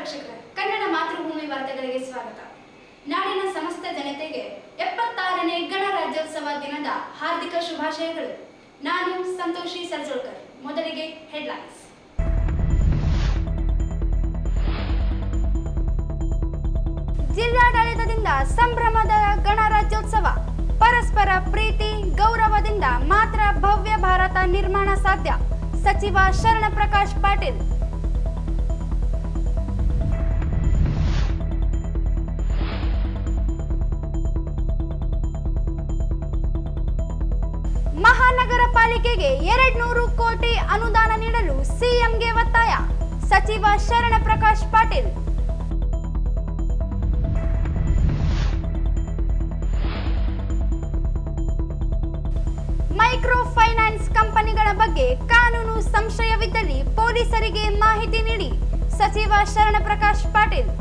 ವೀಕ್ಷಕರೇ, ಕನ್ನಡ ಮಾತೃಭೂಮಿ ವಾರ್ತೆಗಳಿಗೆ ಸ್ವಾಗತ. ನಾಡಿನ ಸಮಸ್ತ ಜನತೆಗೆ 76ನೇ ಗಣರಾಜ್ಯೋತ್ಸವ ದಿನದ ಹಾರ್ದಿಕ ಶುಭಾಶಯಗಳು. ನಾನು ಸಂತೋಷಿ ಸರ್ಜೋಳ್ಕರ್. ಮೊದಲಿಗೆ ಹೆಡ್ಲೈನ್ಸ್. ಜಿಲ್ಲಾಡಳಿತದಿಂದ ಸಂಭ್ರಮದ ಗಣರಾಜ್ಯೋತ್ಸವ. ಪರಸ್ಪರ ಪ್ರೀತಿ ಗೌರವದಿಂದ ಮಾತ್ರ ಭವ್ಯ ಭಾರತ ನಿರ್ಮಾಣ ಸಾಧ್ಯ. ಸಚಿವ ಶರಣಪ್ರಕಾಶ್ ಪಾಟೀಲ್. ಮಹಾನಗರ ಪಾಲಿಕೆಗೆ 200 ಕೋಟಿ ಅನುದಾನ ನೀಡಲು ಸಿಎಂಗೆ ಒತ್ತಾಯ. ಸಚಿವ ಶರಣಪ್ರಕಾಶ್ ಪಾಟೀಲ್. ಮೈಕ್ರೋ ಫೈನಾನ್ಸ್ ಕಂಪನಿಗಳ ಬಗ್ಗೆ ಕಾನೂನು ಸಂಶಯವಿದ್ದಲ್ಲಿ ಪೊಲೀಸರಿಗೆ ಮಾಹಿತಿ ನೀಡಿ. ಸಚಿವ ಶರಣಪ್ರಕಾಶ್ ಪಾಟೀಲ್.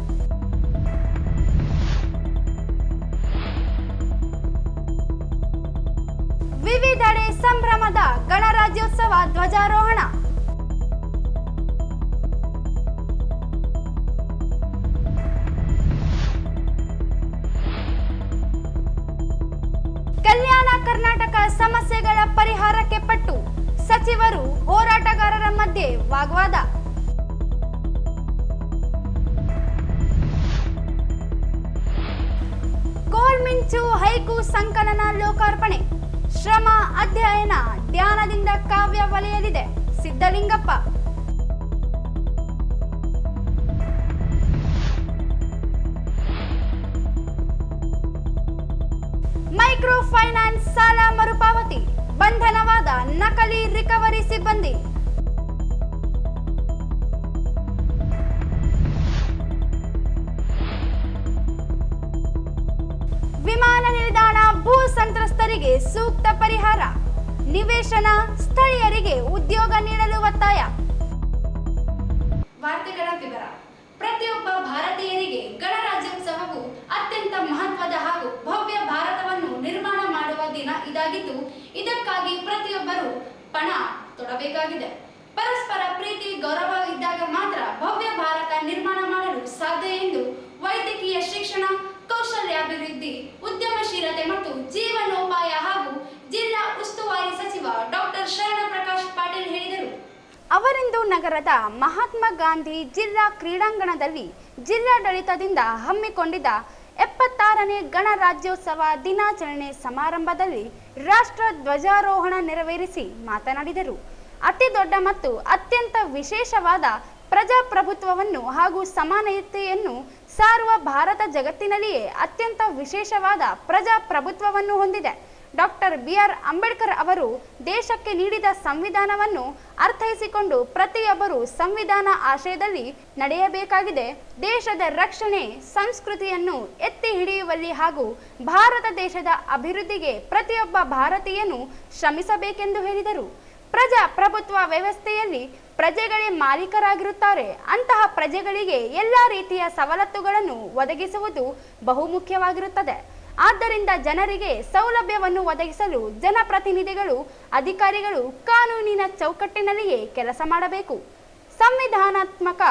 ವಿವಿಧೆಡೆ ಸಂಭ್ರಮದ ಗಣರಾಜ್ಯೋತ್ಸವ ಧ್ವಜಾರೋಹಣ. ಕಲ್ಯಾಣ ಕರ್ನಾಟಕ ಸಮಸ್ಯೆಗಳ ಪರಿಹಾರಕ್ಕೆ ಪಟ್ಟು. ಸಚಿವರು ಹೋರಾಟಗಾರರ ಮಧ್ಯೆ ವಾಗ್ವಾದ. ಕೋಲ್ಮಿಂಚು ಹೈಕು ಸಂಕಲನ ಲೋಕಾರ್ಪಣೆ. ಶ್ರಮ ಅಧ್ಯಯನ ಧ್ಯಾನದಿಂದ ಕಾವ್ಯ ಒಲೆಯಲಿದೆ. ಸಿದ್ದಲಿಂಗಪ್ಪ. ಮೈಕ್ರೋ ಫೈನಾನ್ಸ್ ಸಾಲ ಮರುಪಾವತಿ. ಬಂಧನವಾದ ನಕಲಿ ರಿಕವರಿ ಸಿಬ್ಬಂದಿ. ವಿಮಾನ ನಿಲ್ದಾಣ ಭೂ ಸಂತ್ರಸ್ತರಿಗೆ ಸೂಕ್ತ ಪರಿಹಾರ. ನಿವೇಶನ ಸ್ಥಳೀಯರಿಗೆ ಉದ್ಯೋಗ ನೀಡಲು ಒತ್ತಾಯ. ವಾರ್ತೆಗಳ ವಿವರ. ಪ್ರತಿಯೊಬ್ಬ ಭಾರತೀಯರಿಗೆ ಗಣರಾಜ್ಯೋತ್ಸವವು ಅತ್ಯಂತ ಮಹತ್ವದ ಹಾಗೂ ಭವ್ಯ ಭಾರತವನ್ನು ನಿರ್ಮಾಣ ಮಾಡುವ ದಿನ ಇದಾಗಿದ್ದು, ಇದಕ್ಕಾಗಿ ಪ್ರತಿಯೊಬ್ಬರು ಪಣ ತೊಡಬೇಕಾಗಿದೆ. ಪರಸ್ಪರ ಪ್ರೀತಿ ಗೌರವ ಇದ್ದಾಗ ಮಾತ್ರ ಭವ್ಯ ಭಾರತ ನಿರ್ಮಾಣ ಮಾಡಲು ಸಾಧ್ಯ ಎಂದು ವೈದ್ಯಕೀಯ ಶಿಕ್ಷಣ, ಕೌಶಲ್ಯಾಭಿವೃದ್ಧಿ, ಉದ್ಯಮಶೀಲತೆ ಮತ್ತು ಜೀವನೋಪಾಯ ಹಾಗೂ ಜಿಲ್ಲಾ ಉಸ್ತುವಾರಿ ಸಚಿವ ಡಾಕ್ಟರ್ ಶರಣಪ್ರಕಾಶ್ ಪಾಟೀಲ್ ಹೇಳಿದರು. ಅವರಿಂದು ನಗರದ ಮಹಾತ್ಮ ಗಾಂಧಿ ಜಿಲ್ಲಾ ಕ್ರೀಡಾಂಗಣದಲ್ಲಿ ಜಿಲ್ಲಾಡಳಿತದಿಂದ ಹಮ್ಮಿಕೊಂಡಿದ್ದ 76ನೇ ಗಣರಾಜ್ಯೋತ್ಸವ ದಿನಾಚರಣೆ ಸಮಾರಂಭದಲ್ಲಿ ರಾಷ್ಟ್ರ ಧ್ವಜಾರೋಹಣ ನೆರವೇರಿಸಿ ಮಾತನಾಡಿದರು. ಅತಿ ದೊಡ್ಡ ಮತ್ತು ಅತ್ಯಂತ ವಿಶೇಷವಾದ ಪ್ರಜಾಪ್ರಭುತ್ವವನ್ನು ಹಾಗೂ ಸಮಾನತೆಯನ್ನು ಸಾರುವ ಭಾರತ ಜಗತ್ತಿನಲ್ಲಿಯೇ ಅತ್ಯಂತ ವಿಶೇಷವಾದ ಪ್ರಜಾಪ್ರಭುತ್ವವನ್ನು ಹೊಂದಿದೆ. ಡಾಕ್ಟರ್ BR ಅಂಬೇಡ್ಕರ್ ಅವರು ದೇಶಕ್ಕೆ ನೀಡಿದ ಸಂವಿಧಾನವನ್ನು ಅರ್ಥೈಸಿಕೊಂಡು ಪ್ರತಿಯೊಬ್ಬರು ಸಂವಿಧಾನ ಆಶಯದಲ್ಲಿ ನಡೆಯಬೇಕಾಗಿದೆ. ದೇಶದ ರಕ್ಷಣೆ ಸಂಸ್ಕೃತಿಯನ್ನು ಎತ್ತಿ ಹಿಡಿಯುವಲ್ಲಿ ಹಾಗೂ ಭಾರತ ದೇಶದ ಅಭಿವೃದ್ಧಿಗೆ ಪ್ರತಿಯೊಬ್ಬ ಭಾರತೀಯನು ಶ್ರಮಿಸಬೇಕೆಂದು ಹೇಳಿದರು. ಪ್ರಜಾಪ್ರಭುತ್ವ ವ್ಯವಸ್ಥೆಯಲ್ಲಿ ಪ್ರಜೆಗಳೇ ಮಾಲೀಕರಾಗಿರುತ್ತಾರೆ. ಅಂತಹ ಪ್ರಜೆಗಳಿಗೆ ಎಲ್ಲ ರೀತಿಯ ಸವಲತ್ತುಗಳನ್ನು ಒದಗಿಸುವುದು ಬಹುಮುಖ್ಯವಾಗಿರುತ್ತದೆ. ಆದ್ದರಿಂದ ಜನರಿಗೆ ಸೌಲಭ್ಯವನ್ನು ಒದಗಿಸಲು ಜನಪ್ರತಿನಿಧಿಗಳು, ಅಧಿಕಾರಿಗಳು ಕಾನೂನಿನ ಚೌಕಟ್ಟಿನಲ್ಲಿಯೇ ಕೆಲಸ ಮಾಡಬೇಕು. ಸಂವಿಧಾನಾತ್ಮಕ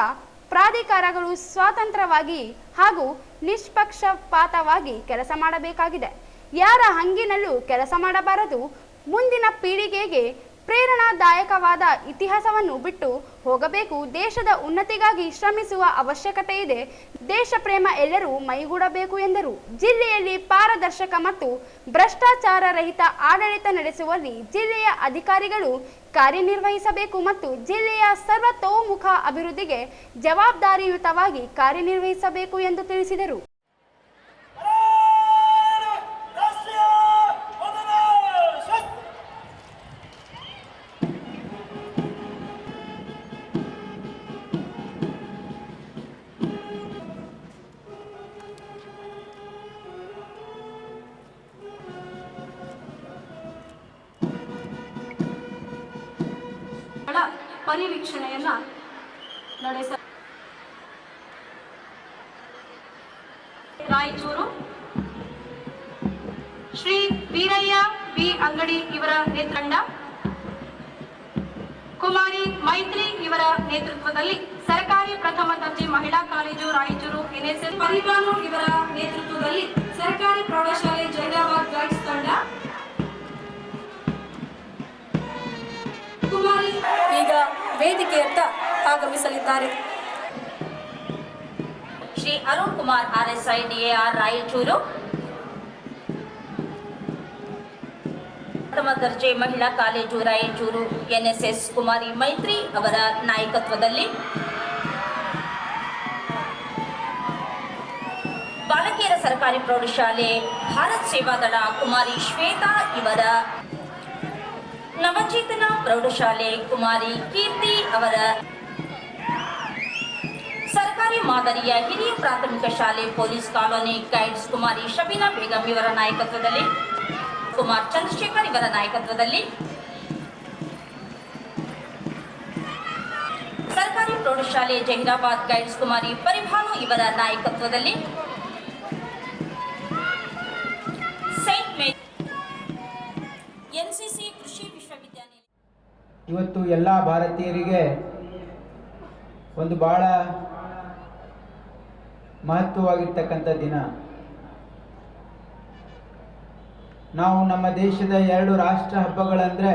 ಪ್ರಾಧಿಕಾರಗಳು ಸ್ವತಂತ್ರವಾಗಿ ಹಾಗೂ ನಿಷ್ಪಕ್ಷಪಾತವಾಗಿ ಕೆಲಸ ಮಾಡಬೇಕಾಗಿದೆ. ಯಾರ ಹಂಗಿನಲ್ಲೂ ಕೆಲಸ ಮಾಡಬಾರದು. ಮುಂದಿನ ಪೀಳಿಗೆಗೆ ಪ್ರೇರಣಾದಾಯಕವಾದ ಇತಿಹಾಸವನ್ನು ಬಿಟ್ಟು ಹೋಗಬೇಕು. ದೇಶದ ಉನ್ನತಿಗಾಗಿ ಶ್ರಮಿಸುವ ಅವಶ್ಯಕತೆ ಇದೆ. ದೇಶ ಪ್ರೇಮ ಎಲ್ಲರೂ ಮೈಗೂಡಬೇಕು ಎಂದರು. ಜಿಲ್ಲೆಯಲ್ಲಿ ಪಾರದರ್ಶಕ ಮತ್ತು ಭ್ರಷ್ಟಾಚಾರ ರಹಿತ ಆಡಳಿತ ನಡೆಸುವಲ್ಲಿ ಜಿಲ್ಲೆಯ ಅಧಿಕಾರಿಗಳು ಕಾರ್ಯನಿರ್ವಹಿಸಬೇಕು ಮತ್ತು ಜಿಲ್ಲೆಯ ಸರ್ವತೋಮುಖ ಅಭಿವೃದ್ಧಿಗೆ ಜವಾಬ್ದಾರಿಯುತವಾಗಿ ಕಾರ್ಯನಿರ್ವಹಿಸಬೇಕು ಎಂದು ತಿಳಿಸಿದರು. ಪರಿವೀಕ್ಷಣೆಯನ್ನ ನಡೆಸ ರಾಯಚೂರು ಶ್ರೀ ವೀರಯ್ಯ ಬಿ ಅಂಗಡಿ ಇವರ ನೇತೃತ್ವ, ಕುಮಾರಿ ಮೈತ್ರಿ ಇವರ ನೇತೃತ್ವದಲ್ಲಿ ಸರ್ಕಾರಿ ಪ್ರಥಮ ದರ್ಜೆ ಮಹಿಳಾ ಕಾಲೇಜು ರಾಯಚೂರು ಎನ್ಎಸ್ಎಸ್ ಪರಿಬಾನು ಇವರ ನೇತೃತ್ವದಲ್ಲಿ ಸರ್ಕಾರಿ ಪ್ರೌಢಶಾಲೆ ಜೈರಾಬಾದ್ ಗೈಡ್ಸ್ ತಂಡ ಕುಮಾರಿ ಈಗ ವೇದಿಕೆಯತ್ತ ಆಗಮಿಸಲಿದ್ದಾರೆ. ಶ್ರೀ ಅರುಣ್ ಕುಮಾರ್ RSI DAR ರಾಯಚೂರು, ಪ್ರಥಮ ದರ್ಜೆ ಮಹಿಳಾ ಕಾಲೇಜು ರಾಯಚೂರು NSS ಕುಮಾರಿ ಮೈತ್ರಿ ಅವರ ನಾಯಕತ್ವದಲ್ಲಿ, ಬಾಲಕಿಯರ ಸರ್ಕಾರಿ ಪ್ರೌಢಶಾಲೆ ಭಾರತ್ ಸೇವಾದಳ ಕುಮಾರಿ ಶ್ವೇತಾ ಇವರ, ನವಚೇತನ ಪ್ರೌಢಶಾಲೆ ಕುಮಾರಿ ಕೀರ್ತಿ ಅವರ, ಸರ್ಕಾರಿ ಮಾದರಿಯ ಹಿರಿಯ ಪ್ರಾಥಮಿಕ ಶಾಲೆ ಪೊಲೀಸ್ ಕಾಲೋನಿ ಗೈಡ್ಸ್ ಕುಮಾರಿ ಶಬೀನಾ ಬೇಗಂ ಇವರ ನಾಯಕತ್ವದಲ್ಲಿ, ಕುಮಾರ್ ಚಂದ್ರಶೇಖರ್ ಇವರ ನಾಯಕತ್ವದಲ್ಲಿ, ಸರ್ಕಾರಿ ಪ್ರೌಢಶಾಲೆ ಜಹೀರಾಬಾದ್ ಗೈಡ್ಸ್ ಕುಮಾರಿ ಪರಿಭಾನು ಇವರ ನಾಯಕತ್ವದಲ್ಲಿ, ಸೈಂಟ್ ಮೇರಿ NCC ಕೃಷಿ ವಿಶ್ವವಿದ್ಯಾನಿಲಯ. ಇವತ್ತು ಎಲ್ಲ ಭಾರತೀಯರಿಗೆ ಒಂದು ಬಹಳ ಮಹತ್ವವಾಗಿರ್ತಕ್ಕಂಥ ದಿನ. ನಾವು ನಮ್ಮ ದೇಶದ 2 ರಾಷ್ಟ್ರ ಹಬ್ಬಗಳಂದರೆ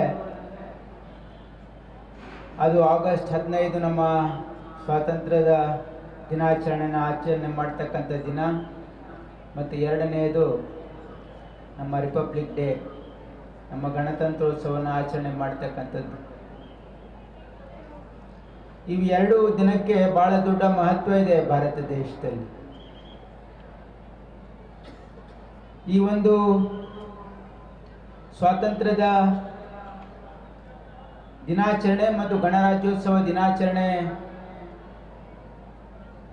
ಅದು ಆಗಸ್ಟ್ 15 ನಮ್ಮ ಸ್ವಾತಂತ್ರ್ಯದ ದಿನಾಚರಣೆನ ಆಚರಣೆ ಮಾಡ್ತಕ್ಕಂಥ ದಿನ, ಮತ್ತು 2ನೇದು ನಮ್ಮ ರಿಪಬ್ಲಿಕ್ ಡೇ, ನಮ್ಮ ಗಣತಂತ್ರೋತ್ಸವನ ಆಚರಣೆ ಮಾಡ್ತಕ್ಕಂಥದ್ದು. ಇವು 2 ದಿನಕ್ಕೆ ಬಹಳ ದೊಡ್ಡ ಮಹತ್ವ ಇದೆ ಭಾರತ ದೇಶದಲ್ಲಿ. ಈ ಒಂದು ಸ್ವಾತಂತ್ರ್ಯದ ದಿನಾಚರಣೆ ಮತ್ತು ಗಣರಾಜ್ಯೋತ್ಸವ ದಿನಾಚರಣೆ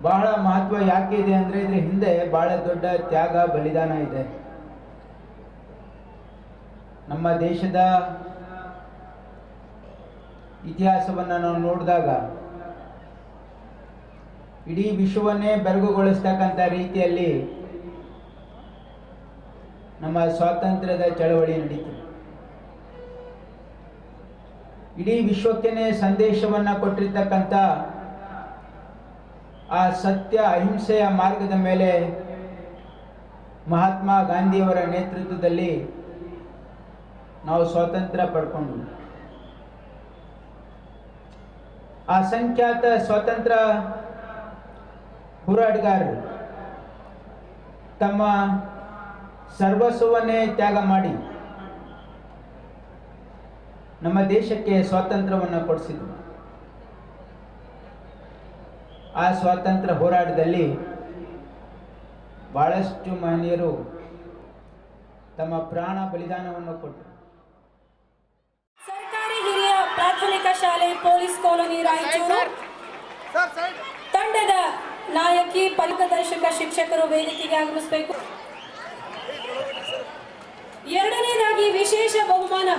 ಬಹಳ ಮಹತ್ವ ಯಾಕೆ ಇದೆ ಅಂದರೆ ಇದ್ರ ಹಿಂದೆ ಬಹಳ ದೊಡ್ಡ ತ್ಯಾಗ ಬಲಿದಾನ ಇದೆ. ನಮ್ಮ ದೇಶದ ಇತಿಹಾಸವನ್ನು ನಾವು ನೋಡಿದಾಗ ಇಡೀ ವಿಶ್ವವನ್ನೇ ಬೆರಗುಗೊಳಿಸ್ತಕ್ಕಂಥ ರೀತಿಯಲ್ಲಿ ನಮ್ಮ ಸ್ವಾತಂತ್ರ್ಯದ ಚಳವಳಿ ನಡೀತು. ಇಡೀ ವಿಶ್ವಕ್ಕೇನೆ ಸಂದೇಶವನ್ನು ಕೊಟ್ಟಿರ್ತಕ್ಕಂಥ ಆ ಸತ್ಯ ಅಹಿಂಸೆಯ ಮಾರ್ಗದ ಮೇಲೆ ಮಹಾತ್ಮ ಗಾಂಧಿಯವರ ನೇತೃತ್ವದಲ್ಲಿ ನಾವು ಸ್ವಾತಂತ್ರ್ಯ ಪಡ್ಕೊಂಡು, ಅಸಂಖ್ಯಾತ ಸ್ವಾತಂತ್ರ್ಯ ಹೋರಾಟಗಾರರು ತಮ್ಮ ಸರ್ವಸ್ವವನ್ನೇ ತ್ಯಾಗ ಮಾಡಿ ನಮ್ಮ ದೇಶಕ್ಕೆ ಸ್ವಾತಂತ್ರ್ಯವನ್ನು ಕೊಡಿಸಿದರು. ಆ ಸ್ವಾತಂತ್ರ್ಯ ಹೋರಾಟದಲ್ಲಿ ಬಹಳಷ್ಟು ಮಹನೀಯರು ತಮ್ಮ ಪ್ರಾಣ ಬಲಿದಾನವನ್ನು ಕೊಟ್ಟರು. ಸರ್ಕಾರಿ ಹಿರಿಯ ಪ್ರಾಥಮಿಕ ಶಾಲೆ ಪೊಲೀಸ್ ಕಾಲೋನಿ ರಾಯಚೂರು ತಂಡದ ನಾಯಕಿ ಪಥದರ್ಶಕ ಶಿಕ್ಷಕರು ವೇದಿಕೆಗೆ ಆಗಮಿಸಬೇಕು. 2ನೇದಾಗಿ ವಿಶೇಷ ಬಹುಮಾನ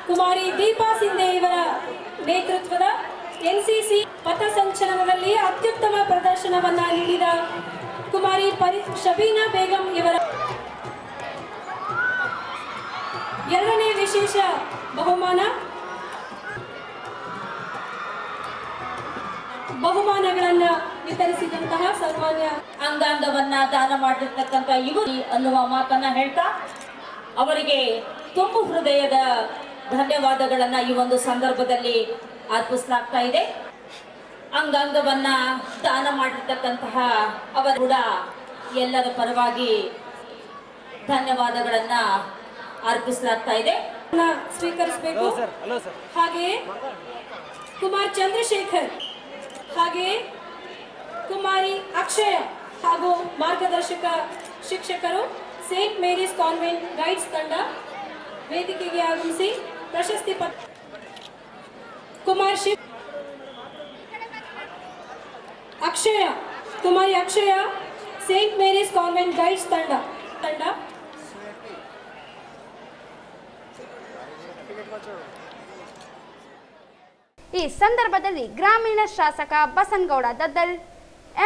ಕುಮಾರಿ ದೀಪಾ ಸಿಂಧೆ ಇವರ ನೇತೃತ್ವದ NCC ಪಥಸಂಚಲನದಲ್ಲಿ ಅತ್ಯುತ್ತಮ ಪ್ರದರ್ಶನವನ್ನ ನೀಡಿದ ಕುಮಾರಿ ಶಬೀನಾ ಬೇಗಂ ಇವರ 2ನೇ ವಿಶೇಷ ಬಹುಮಾನಗಳನ್ನ ವಿತರಿಸಿದಂತಹ ಸನ್ಮಾನ್ಯ ಅಂಗಾಂಗವನ್ನ ದಾನ ಮಾಡಿರ್ತಕ್ಕಂಥ ಇವರು ಅನ್ನುವ ಮಾತನ್ನ ಹೇಳ್ತಾ ಅವರಿಗೆ ತುಂಬು ಹೃದಯದ ಧನ್ಯವಾದಗಳನ್ನ ಈ ಒಂದು ಸಂದರ್ಭದಲ್ಲಿ ಅರ್ಪಿಸಲಾಗ್ತಾ ಇದೆ. ಅಂಗಾಂಗವನ್ನ ದಾನ ಮಾಡಿರ್ತಕ್ಕಂತಹ ಅವರು ಕೂಡ ಎಲ್ಲರ ಪರವಾಗಿ ಧನ್ಯವಾದಗಳನ್ನ ಅರ್ಪಿಸಲಾಗ್ತಾ ಇದೆ. ಸ್ವೀಕರಿಸಬೇಕು. ಹಾಗೆಯೇ ಕುಮಾರ್ ಚಂದ್ರಶೇಖರ್, ಹಾಗೆಯೇ ಕುಮಾರಿ ಅಕ್ಷಯ ಹಾಗೂ ಮಾರ್ಗದರ್ಶಕ ಶಿಕ್ಷಕರು ಸೇಂಟ್ ಮೇರೀಸ್ ಕಾನ್ವೆಂಟ್ ಗೈಡ್ಸ್ ತಂಡ ವೇದಿಕೆಗೆ ಆಗಮಿಸಿ ಪ್ರಶಸ್ತಿ ಪತ್ರ ಕುಮಾರಿ ಅಕ್ಷಯ ಸೇಂಟ್ ಮೇರೀಸ್ ಕಾನ್ವೆಂಟ್ ಗೈಡ್ಸ್ ತಂಡ ಈ ಸಂದರ್ಭದಲ್ಲಿ ಗ್ರಾಮೀಣ ಶಾಸಕ ಬಸನಗೌಡ ದದ್ದಲ್,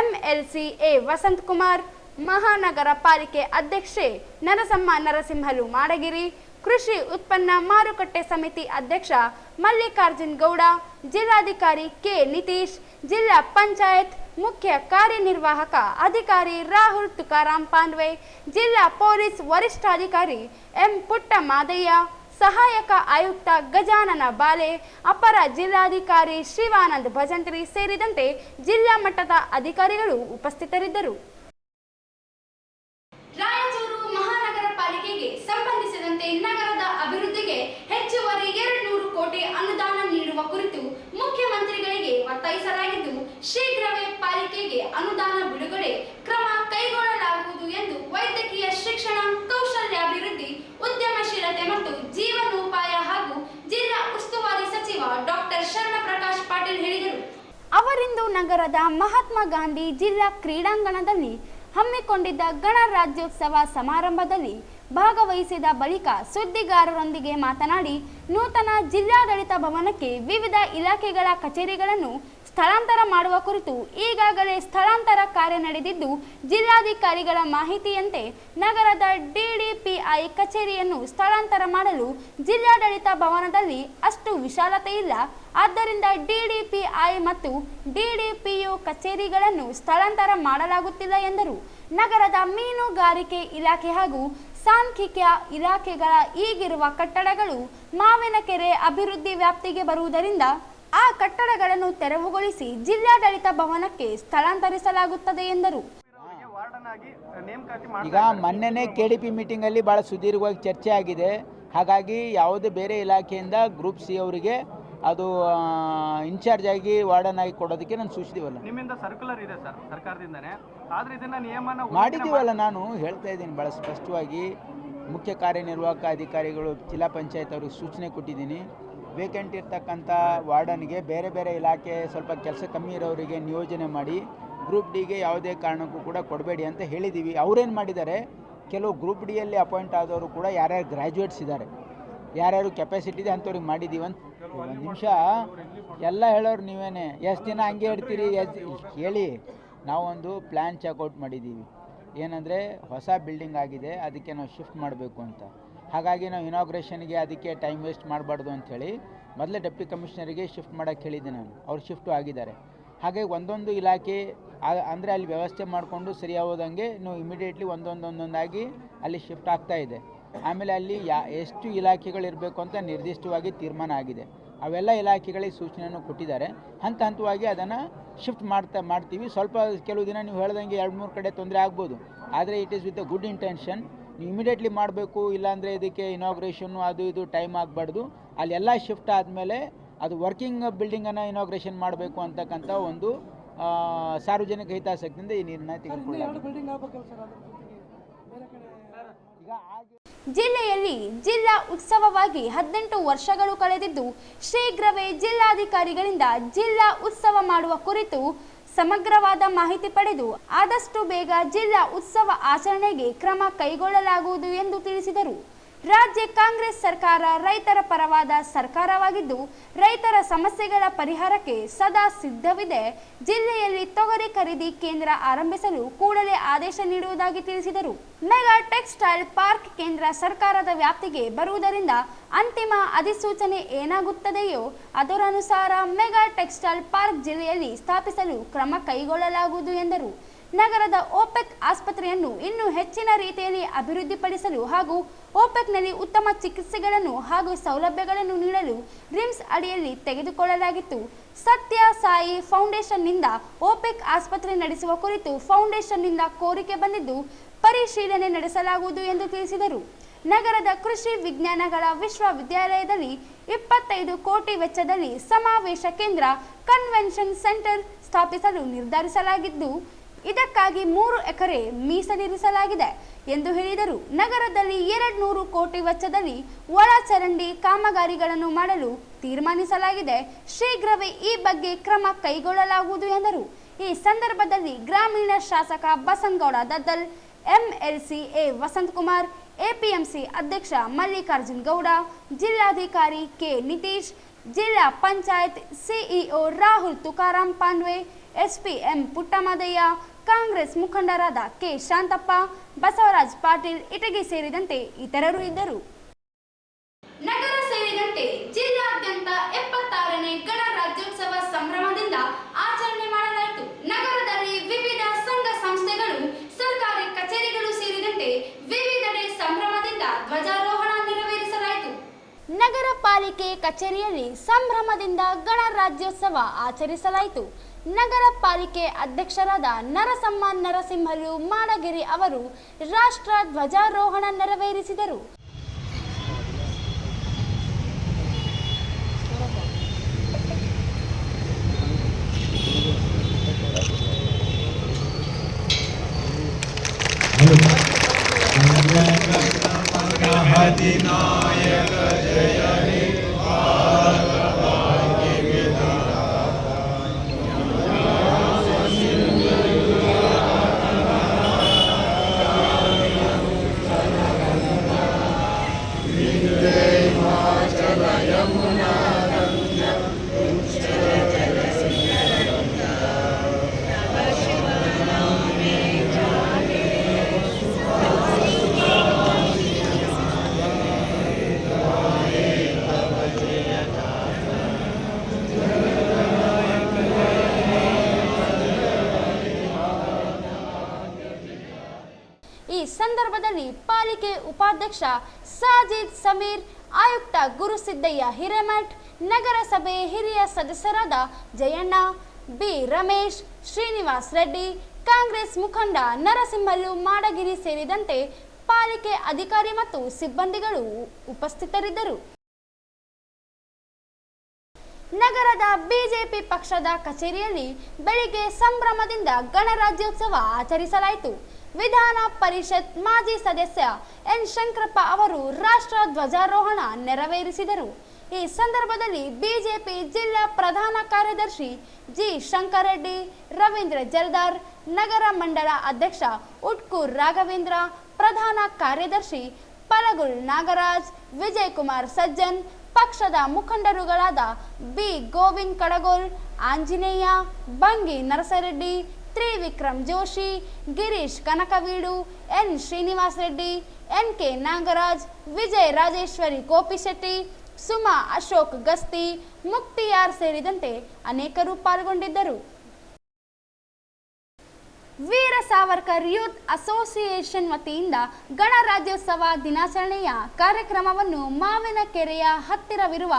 MLC A ವಸಂತ್ ಕುಮಾರ್, ಮಹಾನಗರ ಪಾಲಿಕೆ ಅಧ್ಯಕ್ಷೆ ನರಸಮ್ಮ ನರಸಿಂಹಲು ಮಾಡಗಿರಿ, ಕೃಷಿ ಉತ್ಪನ್ನ ಮಾರುಕಟ್ಟೆ ಸಮಿತಿ ಅಧ್ಯಕ್ಷ ಮಲ್ಲಿಕಾರ್ಜುನ್ ಗೌಡ, ಜಿಲ್ಲಾಧಿಕಾರಿ K ನಿತೀಶ್, ಜಿಲ್ಲಾ ಪಂಚಾಯತ್ ಮುಖ್ಯ ಕಾರ್ಯನಿರ್ವಾಹಕ ಅಧಿಕಾರಿ ರಾಹುಲ್ ತುಕಾರಾಮ್ ಪಾಂಡ್ವೆ, ಜಿಲ್ಲಾ ಪೊಲೀಸ್ ವರಿಷ್ಠಾಧಿಕಾರಿ ಎಂ ಪುಟ್ಟ ಮಾದಯ್ಯ, ಸಹಾಯಕ ಆಯುಕ್ತ ಗಜಾನನ ಬಾಲೆ, ಅಪರ ಜಿಲ್ಲಾಧಿಕಾರಿ ಶಿವಾನಂದ್ ಭಜಂತ್ರಿ ಸೇರಿದಂತೆ ಜಿಲ್ಲಾ ಮಟ್ಟದ ಅಧಿಕಾರಿಗಳು ಉಪಸ್ಥಿತರಿದ್ದರು. ರಾಯಚೂರು ಮಹಾನಗರ ಪಾಲಿಕೆಗೆ ಸಂಬಂಧಿಸಿದಂತೆ ನಗರದ ಅಭಿವೃದ್ಧಿಗೆ ಹೆಚ್ಚುವರಿ 200 ಕೋಟಿ ಅನುದಾನ ನೀಡುವ ಕುರಿತು ಮುಖ್ಯಮಂತ್ರಿಗಳಿಗೆ ಒತ್ತಾಯಿಸಲಾಗಿದ್ದು, ಶೀಘ್ರವೇ ಪಾಲಿಕೆಗೆ ಅನುದಾನ ಬಿಡುಗಡೆ ಕ್ರಮ ಕೈಗೊಳ್ಳಲಾಗುವುದು ಎಂದು ವೈದ್ಯಕೀಯ ಶಿಕ್ಷಣ, ಕೌಶಲ್ಯಾಭಿವೃದ್ಧಿ, ಉದ್ಯಮಶೀಲತೆ ಮತ್ತು ಜೀವನೋಪಾಯ ಹಾಗೂ ಜಿಲ್ಲಾ ಉಸ್ತುವಾರಿ ಸಚಿವ ಡಾಕ್ಟರ್ ಶರಣಪ್ರಕಾಶ್ ಪಾಟೀಲ್ ಹೇಳಿದರು. ಅವರಿಂದು ನಗರದ ಮಹಾತ್ಮ ಗಾಂಧಿ ಜಿಲ್ಲಾ ಕ್ರೀಡಾಂಗಣದಲ್ಲಿ ಹಮ್ಮಿಕೊಂಡಿದ್ದ ಗಣರಾಜ್ಯೋತ್ಸವ ಸಮಾರಂಭದಲ್ಲಿ ಭಾಗವಹಿಸಿದ ಬಳಿಕ ಸುದ್ದಿಗಾರರೊಂದಿಗೆ ಮಾತನಾಡಿ, ನೂತನ ಜಿಲ್ಲಾಡಳಿತ ಭವನಕ್ಕೆ ವಿವಿಧ ಇಲಾಖೆಗಳ ಕಚೇರಿಗಳನ್ನು ಸ್ಥಳಾಂತರ ಮಾಡುವ ಕುರಿತು ಈಗಾಗಲೇ ಸ್ಥಳಾಂತರ ಕಾರ್ಯ ನಡೆದಿದ್ದು, ಜಿಲ್ಲಾಧಿಕಾರಿಗಳ ಮಾಹಿತಿಯಂತೆ ನಗರದ ಡಿಡಿಪಿಐ ಕಚೇರಿಯನ್ನು ಸ್ಥಳಾಂತರ ಮಾಡಲು ಜಿಲ್ಲಾಡಳಿತ ಭವನದಲ್ಲಿ ಅಷ್ಟು ವಿಶಾಲತೆ ಇಲ್ಲ. ಆದ್ದರಿಂದ ಡಿಡಿಪಿಐ ಮತ್ತು ಡಿಡಿಪಿಯು ಕಚೇರಿಗಳನ್ನು ಸ್ಥಳಾಂತರ ಮಾಡಲಾಗುತ್ತಿಲ್ಲ ಎಂದರು. ನಗರದ ಮೀನುಗಾರಿಕೆ ಇಲಾಖೆ ಹಾಗೂ ಸಾಂಖ್ಯಿಕ ಇಲಾಖೆಗಳ ಈಗಿರುವ ಕಟ್ಟಡಗಳು ಮಾವಿನಕೆರೆ ಅಭಿವೃದ್ಧಿ ವ್ಯಾಪ್ತಿಗೆ ಬರುವುದರಿಂದ ಆ ಕಟ್ಟಡಗಳನ್ನು ತೆರವುಗೊಳಿಸಿ ಜಿಲ್ಲಾಡಳಿತ ಭವನಕ್ಕೆ ಸ್ಥಳಾಂತರಿಸಲಾಗುತ್ತದೆ ಎಂದರು. ಈಗ ಮೊನ್ನೆನೇ KDP ಮೀಟಿಂಗಲ್ಲಿ ಭಾಳ ಸುದೀರ್ಘವಾಗಿ ಚರ್ಚೆ ಆಗಿದೆ. ಹಾಗಾಗಿ ಯಾವುದೇ ಬೇರೆ ಇಲಾಖೆಯಿಂದ ಗ್ರೂಪ್ ಸಿ ಅವರಿಗೆ ಅದು ಇನ್ಚಾರ್ಜ್ ಆಗಿ ವಾರ್ಡನ್ ಆಗಿ ಕೊಡೋದಕ್ಕೆ ನಾನು ಸೂಚಿಸಿದೀವಲ್ಲ. ನಿಮ್ಮಿಂದ ಸರ್ಕ್ಯುಲರ್ ಇದೆ ಸರ್ ಸರ್ಕಾರದಿಂದನೇ, ಆದ್ರೆ ಇದನ್ನ ನಿಯಮನ ಮಾಡಿದ್ದೀವಲ್ಲ. ನಾನು ಹೇಳ್ತಾ ಇದ್ದೀನಿ ಭಾಳ ಸ್ಪಷ್ಟವಾಗಿ, ಮುಖ್ಯ ಕಾರ್ಯನಿರ್ವಾಹಕ ಅಧಿಕಾರಿಗಳು ಜಿಲ್ಲಾ ಪಂಚಾಯತ್ ಅವ್ರಿಗೆ ಸೂಚನೆ ಕೊಟ್ಟಿದ್ದೀನಿ. ವೇಕೆಂಟ್ ಇರ್ತಕ್ಕಂಥ ವಾರ್ಡನ್ಗೆ ಬೇರೆ ಬೇರೆ ಇಲಾಖೆ ಸ್ವಲ್ಪ ಕೆಲಸ ಕಮ್ಮಿ ಇರೋರಿಗೆ ನಿಯೋಜನೆ ಮಾಡಿ ಗ್ರೂಪ್ ಡಿಗೆ ಯಾವುದೇ ಕಾರಣಕ್ಕೂ ಕೂಡ ಕೊಡಬೇಡಿ ಅಂತ ಹೇಳಿದ್ದೀವಿ. ಅವರೇನು ಮಾಡಿದ್ದಾರೆ, ಕೆಲವು ಗ್ರೂಪ್ ಡಿಯಲ್ಲಿ ಅಪಾಯಿಂಟ್ ಆದವರು ಕೂಡ ಯಾರ್ಯಾರು ಗ್ರ್ಯಾಜುಯೇಟ್ಸ್ ಇದ್ದಾರೆ, ಯಾರ್ಯಾರು ಕೆಪಾಸಿಟಿ ಇದೆ ಅಂಥವ್ರಿಗೆ ಮಾಡಿದ್ದೀವಿ ಅಂತ. ಒಂದು ನಿಮಿಷ ಎಲ್ಲ ಹೇಳೋರು ನೀವೇನೆ, ಎಷ್ಟು ದಿನ ಹಂಗೆ ಇಡ್ತೀರಿ ಹೇಳಿ. ನಾವೊಂದು ಪ್ಲ್ಯಾನ್ ಚೆಕ್ಔಟ್ ಮಾಡಿದ್ದೀವಿ. ಏನಂದರೆ ಹೊಸ ಬಿಲ್ಡಿಂಗ್ ಆಗಿದೆ, ಅದಕ್ಕೆ ನಾವು ಶಿಫ್ಟ್ ಮಾಡಬೇಕು ಅಂತ. ಹಾಗಾಗಿ ನಾವು ಇನಾಗ್ರೇಷನ್ಗೆ ಅದಕ್ಕೆ ಟೈಮ್ ವೇಸ್ಟ್ ಮಾಡಬಾರ್ದು ಅಂಥೇಳಿ ಮೊದಲೇ ಡೆಪ್ಟಿ ಕಮಿಷನರಿಗೆ ಶಿಫ್ಟ್ ಮಾಡೋಕ್ಕೆ ಹೇಳಿದ್ದೆ ನಾನು. ಅವ್ರು ಶಿಫ್ಟು ಆಗಿದ್ದಾರೆ. ಹಾಗಾಗಿ ಒಂದೊಂದು ಇಲಾಖೆ ಅಂದರೆ ಅಲ್ಲಿ ವ್ಯವಸ್ಥೆ ಮಾಡಿಕೊಂಡು ಸರಿ ಹೋದಂಗೆ ನಾವು ಇಮಿಡಿಯೇಟ್ಲಿ ಒಂದೊಂದಾಗಿ ಅಲ್ಲಿ ಶಿಫ್ಟ್ ಆಗ್ತಾ ಇದೆ. ಆಮೇಲೆ ಅಲ್ಲಿ ಎಷ್ಟು ಇಲಾಖೆಗಳಿರಬೇಕು ಅಂತ ನಿರ್ದಿಷ್ಟವಾಗಿ ತೀರ್ಮಾನ ಆಗಿದೆ. ಅವೆಲ್ಲ ಇಲಾಖೆಗಳಿಗೆ ಸೂಚನೆಯನ್ನು ಕೊಟ್ಟಿದ್ದಾರೆ. ಹಂತ ಹಂತವಾಗಿ ಅದನ್ನು ಶಿಫ್ಟ್ ಮಾಡ್ತೀವಿ. ಸ್ವಲ್ಪ ಕೆಲವು ದಿನ ನೀವು ಹೇಳ್ದಂಗೆ 2-3 ಕಡೆ ತೊಂದರೆ ಆಗ್ಬೋದು, ಆದರೆ it is with a good intention. ನೀವು ಇಮಿಡಿಯೇಟ್ಲಿ ಮಾಡಬೇಕು, ಇಲ್ಲಾಂದರೆ ಇದಕ್ಕೆ ಇನಾಗ್ರೇಷನ್ನು ಅದು ಇದು ಟೈಮ್ ಆಗಬಾರ್ದು. ಅಲ್ಲೆಲ್ಲ ಶಿಫ್ಟ್ ಆದಮೇಲೆ ಅದು ವರ್ಕಿಂಗ್ ಬಿಲ್ಡಿಂಗನ್ನು ಇನಾಗ್ರೇಷನ್ ಮಾಡಬೇಕು ಅಂತಕ್ಕಂಥ ಒಂದು ಸಾರ್ವಜನಿಕ ಹಿತಾಸಕ್ತಿಯಿಂದ ಈ ನಿರ್ಣಯ ತೆಗೆದುಕೊಳ್ಳಲಾಗಿದೆ. ಜಿಲ್ಲೆಯಲ್ಲಿ ಜಿಲ್ಲಾ ಉತ್ಸವವಾಗಿ 18 ವರ್ಷಗಳು ಕಳೆದಿದ್ದು, ಶೀಘ್ರವೇ ಜಿಲ್ಲಾಧಿಕಾರಿಗಳಿಂದ ಜಿಲ್ಲಾ ಉತ್ಸವ ಮಾಡುವ ಕುರಿತು ಸಮಗ್ರವಾದ ಮಾಹಿತಿ ಪಡೆದು ಆದಷ್ಟು ಬೇಗ ಜಿಲ್ಲಾ ಉತ್ಸವ ಆಚರಣೆಗೆ ಕ್ರಮ ಕೈಗೊಳ್ಳಲಾಗುವುದು ಎಂದು ತಿಳಿಸಿದರು. ರಾಜ್ಯ ಕಾಂಗ್ರೆಸ್ ಸರ್ಕಾರ ರೈತರ ಪರವಾದ ಸರ್ಕಾರವಾಗಿದ್ದು, ರೈತರ ಸಮಸ್ಯೆಗಳ ಪರಿಹಾರಕ್ಕೆ ಸದಾ ಸಿದ್ಧವಿದೆ. ಜಿಲ್ಲೆಯಲ್ಲಿ ತೊಗರಿ ಖರೀದಿ ಕೇಂದ್ರ ಆರಂಭಿಸಲು ಕೂಡಲೇ ಆದೇಶ ನೀಡುವುದಾಗಿ ತಿಳಿಸಿದರು. ಮೆಗಾ ಟೆಕ್ಸ್ಟೈಲ್ ಪಾರ್ಕ್ ಕೇಂದ್ರ ಸರ್ಕಾರದ ವ್ಯಾಪ್ತಿಗೆ ಬರುವುದರಿಂದ ಅಂತಿಮ ಅಧಿಸೂಚನೆ ಏನಾಗುತ್ತದೆಯೋ ಅದರನುಸಾರ ಮೆಗಾ ಟೆಕ್ಸ್ಟೈಲ್ ಪಾರ್ಕ್ ಜಿಲ್ಲೆಯಲ್ಲಿ ಸ್ಥಾಪಿಸಲು ಕ್ರಮ ಕೈಗೊಳ್ಳಲಾಗುವುದು ಎಂದರು. ನಗರದ ಓಪೆಕ್ ಆಸ್ಪತ್ರೆಯನ್ನು ಇನ್ನೂ ಹೆಚ್ಚಿನ ರೀತಿಯಲ್ಲಿ ಅಭಿವೃದ್ಧಿಪಡಿಸಲು ಹಾಗೂ ಓಪೆಕ್ನಲ್ಲಿ ಉತ್ತಮ ಚಿಕಿತ್ಸೆಗಳನ್ನು ಹಾಗೂ ಸೌಲಭ್ಯಗಳನ್ನು ನೀಡಲು ರಿಮ್ಸ್ ಅಡಿಯಲ್ಲಿ ತೆಗೆದುಕೊಳ್ಳಲಾಗಿತ್ತು. ಸತ್ಯ ಸಾಯಿ ಫೌಂಡೇಶನ್ನಿಂದ ಓಪೆಕ್ ಆಸ್ಪತ್ರೆ ನಡೆಸುವ ಕುರಿತು ಫೌಂಡೇಶನ್ನಿಂದ ಕೋರಿಕೆ ಬಂದಿದ್ದು, ಪರಿಶೀಲನೆ ನಡೆಸಲಾಗುವುದು ಎಂದು ತಿಳಿಸಿದರು. ನಗರದ ಕೃಷಿ ವಿಜ್ಞಾನಗಳ ವಿಶ್ವವಿದ್ಯಾಲಯದಲ್ಲಿ 25 ಕೋಟಿ ವೆಚ್ಚದಲ್ಲಿ ಸಮಾವೇಶ ಕೇಂದ್ರ ಕನ್ವೆನ್ಷನ್ ಸೆಂಟರ್ ಸ್ಥಾಪಿಸಲು ನಿರ್ಧರಿಸಲಾಗಿದ್ದು, ಇದಕ್ಕಾಗಿ 3 ಎಕರೆ ಮೀಸಲಿರಿಸಲಾಗಿದೆ ಎಂದು ಹೇಳಿದರು. ನಗರದಲ್ಲಿ 200 ಕೋಟಿ ವೆಚ್ಚದಲ್ಲಿ ಒಳಚರಂಡಿ ಕಾಮಗಾರಿಗಳನ್ನು ಮಾಡಲು ತೀರ್ಮಾನಿಸಲಾಗಿದೆ. ಶೀಘ್ರವೇ ಈ ಬಗ್ಗೆ ಕ್ರಮ ಕೈಗೊಳ್ಳಲಾಗುವುದು ಎಂದರು. ಈ ಸಂದರ್ಭದಲ್ಲಿ ಗ್ರಾಮೀಣ ಶಾಸಕ Basanagouda Daddal, MLC A Vasanthakumar, APMC ಅಧ್ಯಕ್ಷ ಮಲ್ಲಿಕಾರ್ಜುನ್ ಗೌಡ, ಜಿಲ್ಲಾಧಿಕಾರಿ K ನಿತೀಶ್, ಜಿಲ್ಲಾ panchayat CEO Rahul Tukaram Pandwe, SP M ಪುಟ್ಟಮದಯ್ಯ, Congress ಮುಖಂಡರಾದ K ಶಾಂತಪ್ಪ, ಬಸವರಾಜ್ ಪಾಟೀಲ್ ಇಟಗಿ ಸೇರಿದಂತೆ ಇತರರು ಇದ್ದರು. ನಗರ ಸೇರಿದಂತೆ ಜಿಲ್ಲಾದ್ಯಂತ 76ನೇ ಗಣರಾಜ್ಯೋತ್ಸವ ಸಂಭ್ರಮದಿಂದ ಆಚರಣೆ ಮಾಡಲಾಯಿತು. ನಗರದ ಕಚೇರಿಯಲ್ಲಿ ಸಂಭ್ರಮದಿಂದ ಗಣರಾಜ್ಯೋತ್ಸವ ಆಚರಿಸಲಾಯಿತು. ನಗರ ಪಾಲಿಕೆ ಅಧ್ಯಕ್ಷರಾದ ನರಸಮ್ಮ ನರಸಿಂಹಲು ಮಾಡಗಿರಿ ಅವರು ರಾಷ್ಟ್ರ ಧ್ವಜಾರೋಹಣ ನೆರವೇರಿಸಿದರು. ಈ ಸಂದರ್ಭದಲ್ಲಿ ಪಾಲಿಕೆ ಉಪಾಧ್ಯಕ್ಷ ಸಾಜಿದ್ ಸಮೀರ್, ಆಯುಕ್ತ ಗುರುಸಿದ್ದಯ್ಯ ಹಿರೇಮಠ್, ನಗರಸಭೆ ಹಿರಿಯ ಸದಸ್ಯರಾದ ಜಯಣ್ಣ, ಬಿ ರಮೇಶ್, ಶ್ರೀನಿವಾಸ್ ರೆಡ್ಡಿ, ಕಾಂಗ್ರೆಸ್ ಮುಖಂಡ ನರಸಿಂಹಲು ಮಾಡಗಿರಿ ಸೇರಿದಂತೆ ಪಾಲಿಕೆ ಅಧಿಕಾರಿ ಮತ್ತು ಸಿಬ್ಬಂದಿಗಳು ಉಪಸ್ಥಿತರಿದ್ದರು. ನಗರದ ಬಿಜೆಪಿ ಪಕ್ಷದ ಕಚೇರಿಯಲ್ಲಿ ಬೆಳಿಗ್ಗೆ ಸಂಭ್ರಮದಿಂದ ಗಣರಾಜ್ಯೋತ್ಸವ ಆಚರಿಸಲಾಯಿತು. ವಿಧಾನ ಪರಿಷತ್ ಮಾಜಿ ಸದಸ್ಯ ಎನ್ ಶಂಕರಪ್ಪ ಅವರು ರಾಷ್ಟ್ರ ಧ್ವಜಾರೋಹಣ ನೆರವೇರಿಸಿದರು. ಈ ಸಂದರ್ಭದಲ್ಲಿ ಬಿಜೆಪಿ ಜಿಲ್ಲಾ ಪ್ರಧಾನ ಕಾರ್ಯದರ್ಶಿ ಜಿ ಶಂಕರರೆಡ್ಡಿ, ರವೀಂದ್ರ ಜಲ್ದಾರ್, ನಗರ ಮಂಡಳ ಅಧ್ಯಕ್ಷ ಉಟ್ಕೂರ್ ರಾಘವೇಂದ್ರ, ಪ್ರಧಾನ ಕಾರ್ಯದರ್ಶಿ ಪಲಗುಲ್ ನಾಗರಾಜ್, ವಿಜಯ್ ಕುಮಾರ್ ಸಜ್ಜನ್, ಪಕ್ಷದ ಮುಖಂಡರುಗಳಾದ B Govind Kadagol, Anjaneya, Bangi Narasareddy, Trivikram Joshi, Girish Kanakaveedu, N Srinivas Reddy, N K Nagaraj, Vijay Rajeshwari Kopishetti, Suma Ashok Gasti, Muktiyar ಸೇರಿದಂತೆ ಅನೇಕರು ಪಾಲ್ಗೊಂಡಿದ್ದರು. ವೀರ ಸಾವರ್ಕರ್ ಯೂತ್ ಅಸೋಸಿಯೇಷನ್ ವತಿಯಿಂದ ಗಣರಾಜ್ಯೋತ್ಸವ ದಿನಾಚರಣೆಯ ಕಾರ್ಯಕ್ರಮವನ್ನು ಮಾವಿನಕೆರೆಯ ಹತ್ತಿರವಿರುವ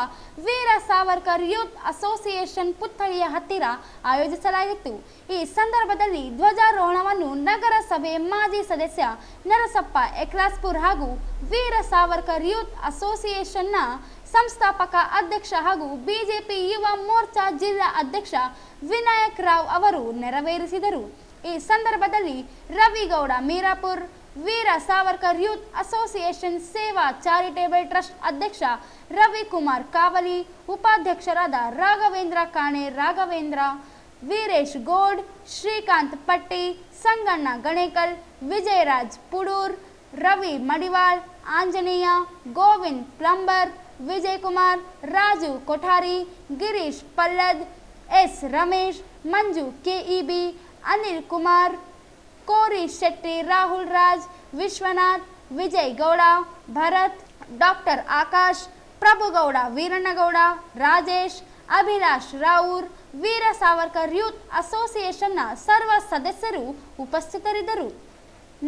ವೀರ ಸಾವರ್ಕರ್ ಯೂತ್ ಅಸೋಸಿಯೇಷನ್ ಪುತ್ಥಳಿಯ ಹತ್ತಿರ ಆಯೋಜಿಸಲಾಗಿತ್ತು. ಈ ಸಂದರ್ಭದಲ್ಲಿ ಧ್ವಜಾರೋಹಣವನ್ನು ನಗರಸಭೆ ಮಾಜಿ ಸದಸ್ಯ ನರಸಪ್ಪ ಎಕ್ಲಾಸ್ಪುರ್ ಹಾಗೂ ವೀರ ಸಾವರ್ಕರ್ ಯೂತ್ ಅಸೋಸಿಯೇಷನ್ನ ಸಂಸ್ಥಾಪಕ ಅಧ್ಯಕ್ಷ ಹಾಗೂ ಬಿಜೆಪಿ ಯುವ ಮೋರ್ಚಾ ಜಿಲ್ಲಾ ಅಧ್ಯಕ್ಷ ವಿನಾಯಕ್ ರಾವ್ ಅವರು ನೆರವೇರಿಸಿದರು. ಈ ಸಂದರ್ಭದಲ್ಲಿ ರವಿಗೌಡ ಮೀರಾಪುರ್, ವೀರ ಸಾವರ್ಕರ್ ಯೂತ್ ಅಸೋಸಿಯೇಷನ್ ಸೇವಾ ಚಾರಿಟೇಬಲ್ ಟ್ರಸ್ಟ್ ಅಧ್ಯಕ್ಷ ರವಿಕುಮಾರ್ ಕಾವಲಿ, ಉಪಾಧ್ಯಕ್ಷರಾದ ರಾಘವೇಂದ್ರ ಕಾಣೆ ರಾಘವೇಂದ್ರ, ವೀರೇಶ್ ಗೋಡ್, ಶ್ರೀಕಾಂತ್ ಪಟ್ಟಿ, ಸಂಗಣ್ಣ ಗಣೇಕಲ್, ವಿಜಯರಾಜ್ ಪುಡೂರ್, ರವಿ ಮಡಿವಾಳ್, ಆಂಜನೇಯ, ಗೋವಿಂದ್ ಪ್ಲಂಬರ್, ವಿಜಯ್ ಕುಮಾರ್, ರಾಜು ಕೊಠಾರಿ, ಗಿರೀಶ್ ಪಲ್ಲದ್, ಎಸ್ ರಮೇಶ್, ಮಂಜು ಕೆಇಬಿ, ಅನಿಲ್ ಕುಮಾರ್, ಕೋರಿ ಶೆಟ್ಟಿ, ರಾಹುಲ್ ರಾಜ್, ವಿಶ್ವನಾಥ್, ವಿಜಯ್ ಗೌಡ, ಭರತ್, ಡಾಕ್ಟರ್ ಆಕಾಶ್, ಪ್ರಭುಗೌಡ ವೀರಣ್ಣಗೌಡ, ರಾಜೇಶ್, ಅಭಿಲಾಷ್ ರಾವೂರ್, ವೀರ ಸಾವರ್ಕರ್ ಯೂತ್ ಅಸೋಸಿಯೇಷನ್ನ ಸರ್ವ ಸದಸ್ಯರು ಉಪಸ್ಥಿತರಿದ್ದರು.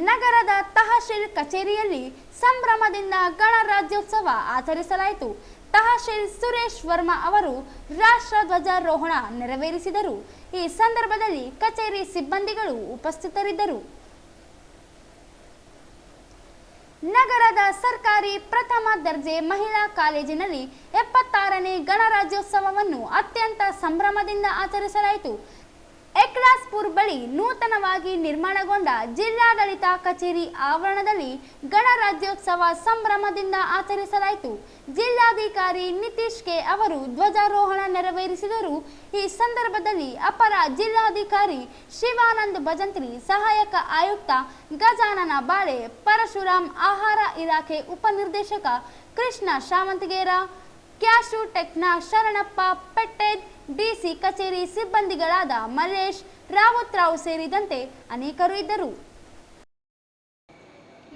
ನಗರದ ತಹಶೀಲ್ ಕಚೇರಿಯಲ್ಲಿ ಸಂಭ್ರಮದಿಂದ ಗಣರಾಜ್ಯೋತ್ಸವ ಆಚರಿಸಲಾಯಿತು. ತಹಶೀಲ್ ಸುರೇಶ್ ವರ್ಮಾ ಅವರು ರಾಷ್ಟ್ರ ಧ್ವಜಾರೋಹಣ ನೆರವೇರಿಸಿದರು. ಈ ಸಂದರ್ಭದಲ್ಲಿ ಕಚೇರಿ ಸಿಬ್ಬಂದಿಗಳು ಉಪಸ್ಥಿತರಿದ್ದರು. ನಗರದ ಸರ್ಕಾರಿ ಪ್ರಥಮ ದರ್ಜೆ ಮಹಿಳಾ ಕಾಲೇಜಿನಲ್ಲಿ 76ನೇ ಗಣರಾಜ್ಯೋತ್ಸವವನ್ನು ಅತ್ಯಂತ ಸಂಭ್ರಮದಿಂದ ಆಚರಿಸಲಾಯಿತು. ಎಕ್ಲಾಸ್ಪುರ್ ಬಳಿ ನೂತನವಾಗಿ ನಿರ್ಮಾಣಗೊಂಡ ಜಿಲ್ಲಾಡಳಿತ ಕಚೇರಿ ಆವರಣದಲ್ಲಿ ಗಣರಾಜ್ಯೋತ್ಸವ ಸಂಭ್ರಮದಿಂದ ಆಚರಿಸಲಾಯಿತು. ಜಿಲ್ಲಾಧಿಕಾರಿ ನಿತೀಶ್ ಕೆ ಅವರು ಧ್ವಜಾರೋಹಣ ನೆರವೇರಿಸಿದರು. ಈ ಸಂದರ್ಭದಲ್ಲಿ ಅಪರ ಜಿಲ್ಲಾಧಿಕಾರಿ ಶಿವಾನಂದ್ ಭಜಂತ್ರಿ, ಸಹಾಯಕ ಆಯುಕ್ತ ಗಜಾನನ ಬಾಳೆ, ಪರಶುರಾಮ್, ಆಹಾರ ಇಲಾಖೆ ಉಪನಿರ್ದೇಶಕ ಕೃಷ್ಣ ಶಾವಂತಗೇರ, ಕ್ಯಾಶು ಟೆಕ್ನ ಶರಣಪ್ಪ ಪೆಟ್ಟೆದ್, ಡಿಸಿ ಕಚೇರಿ ಸಿಬ್ಬಂದಿಗಳಾದ ಮಲ್ಲೇಶ್, ರಾವುತ್ ಸೇರಿದಂತೆ ಅನೇಕರು ಇದ್ದರು.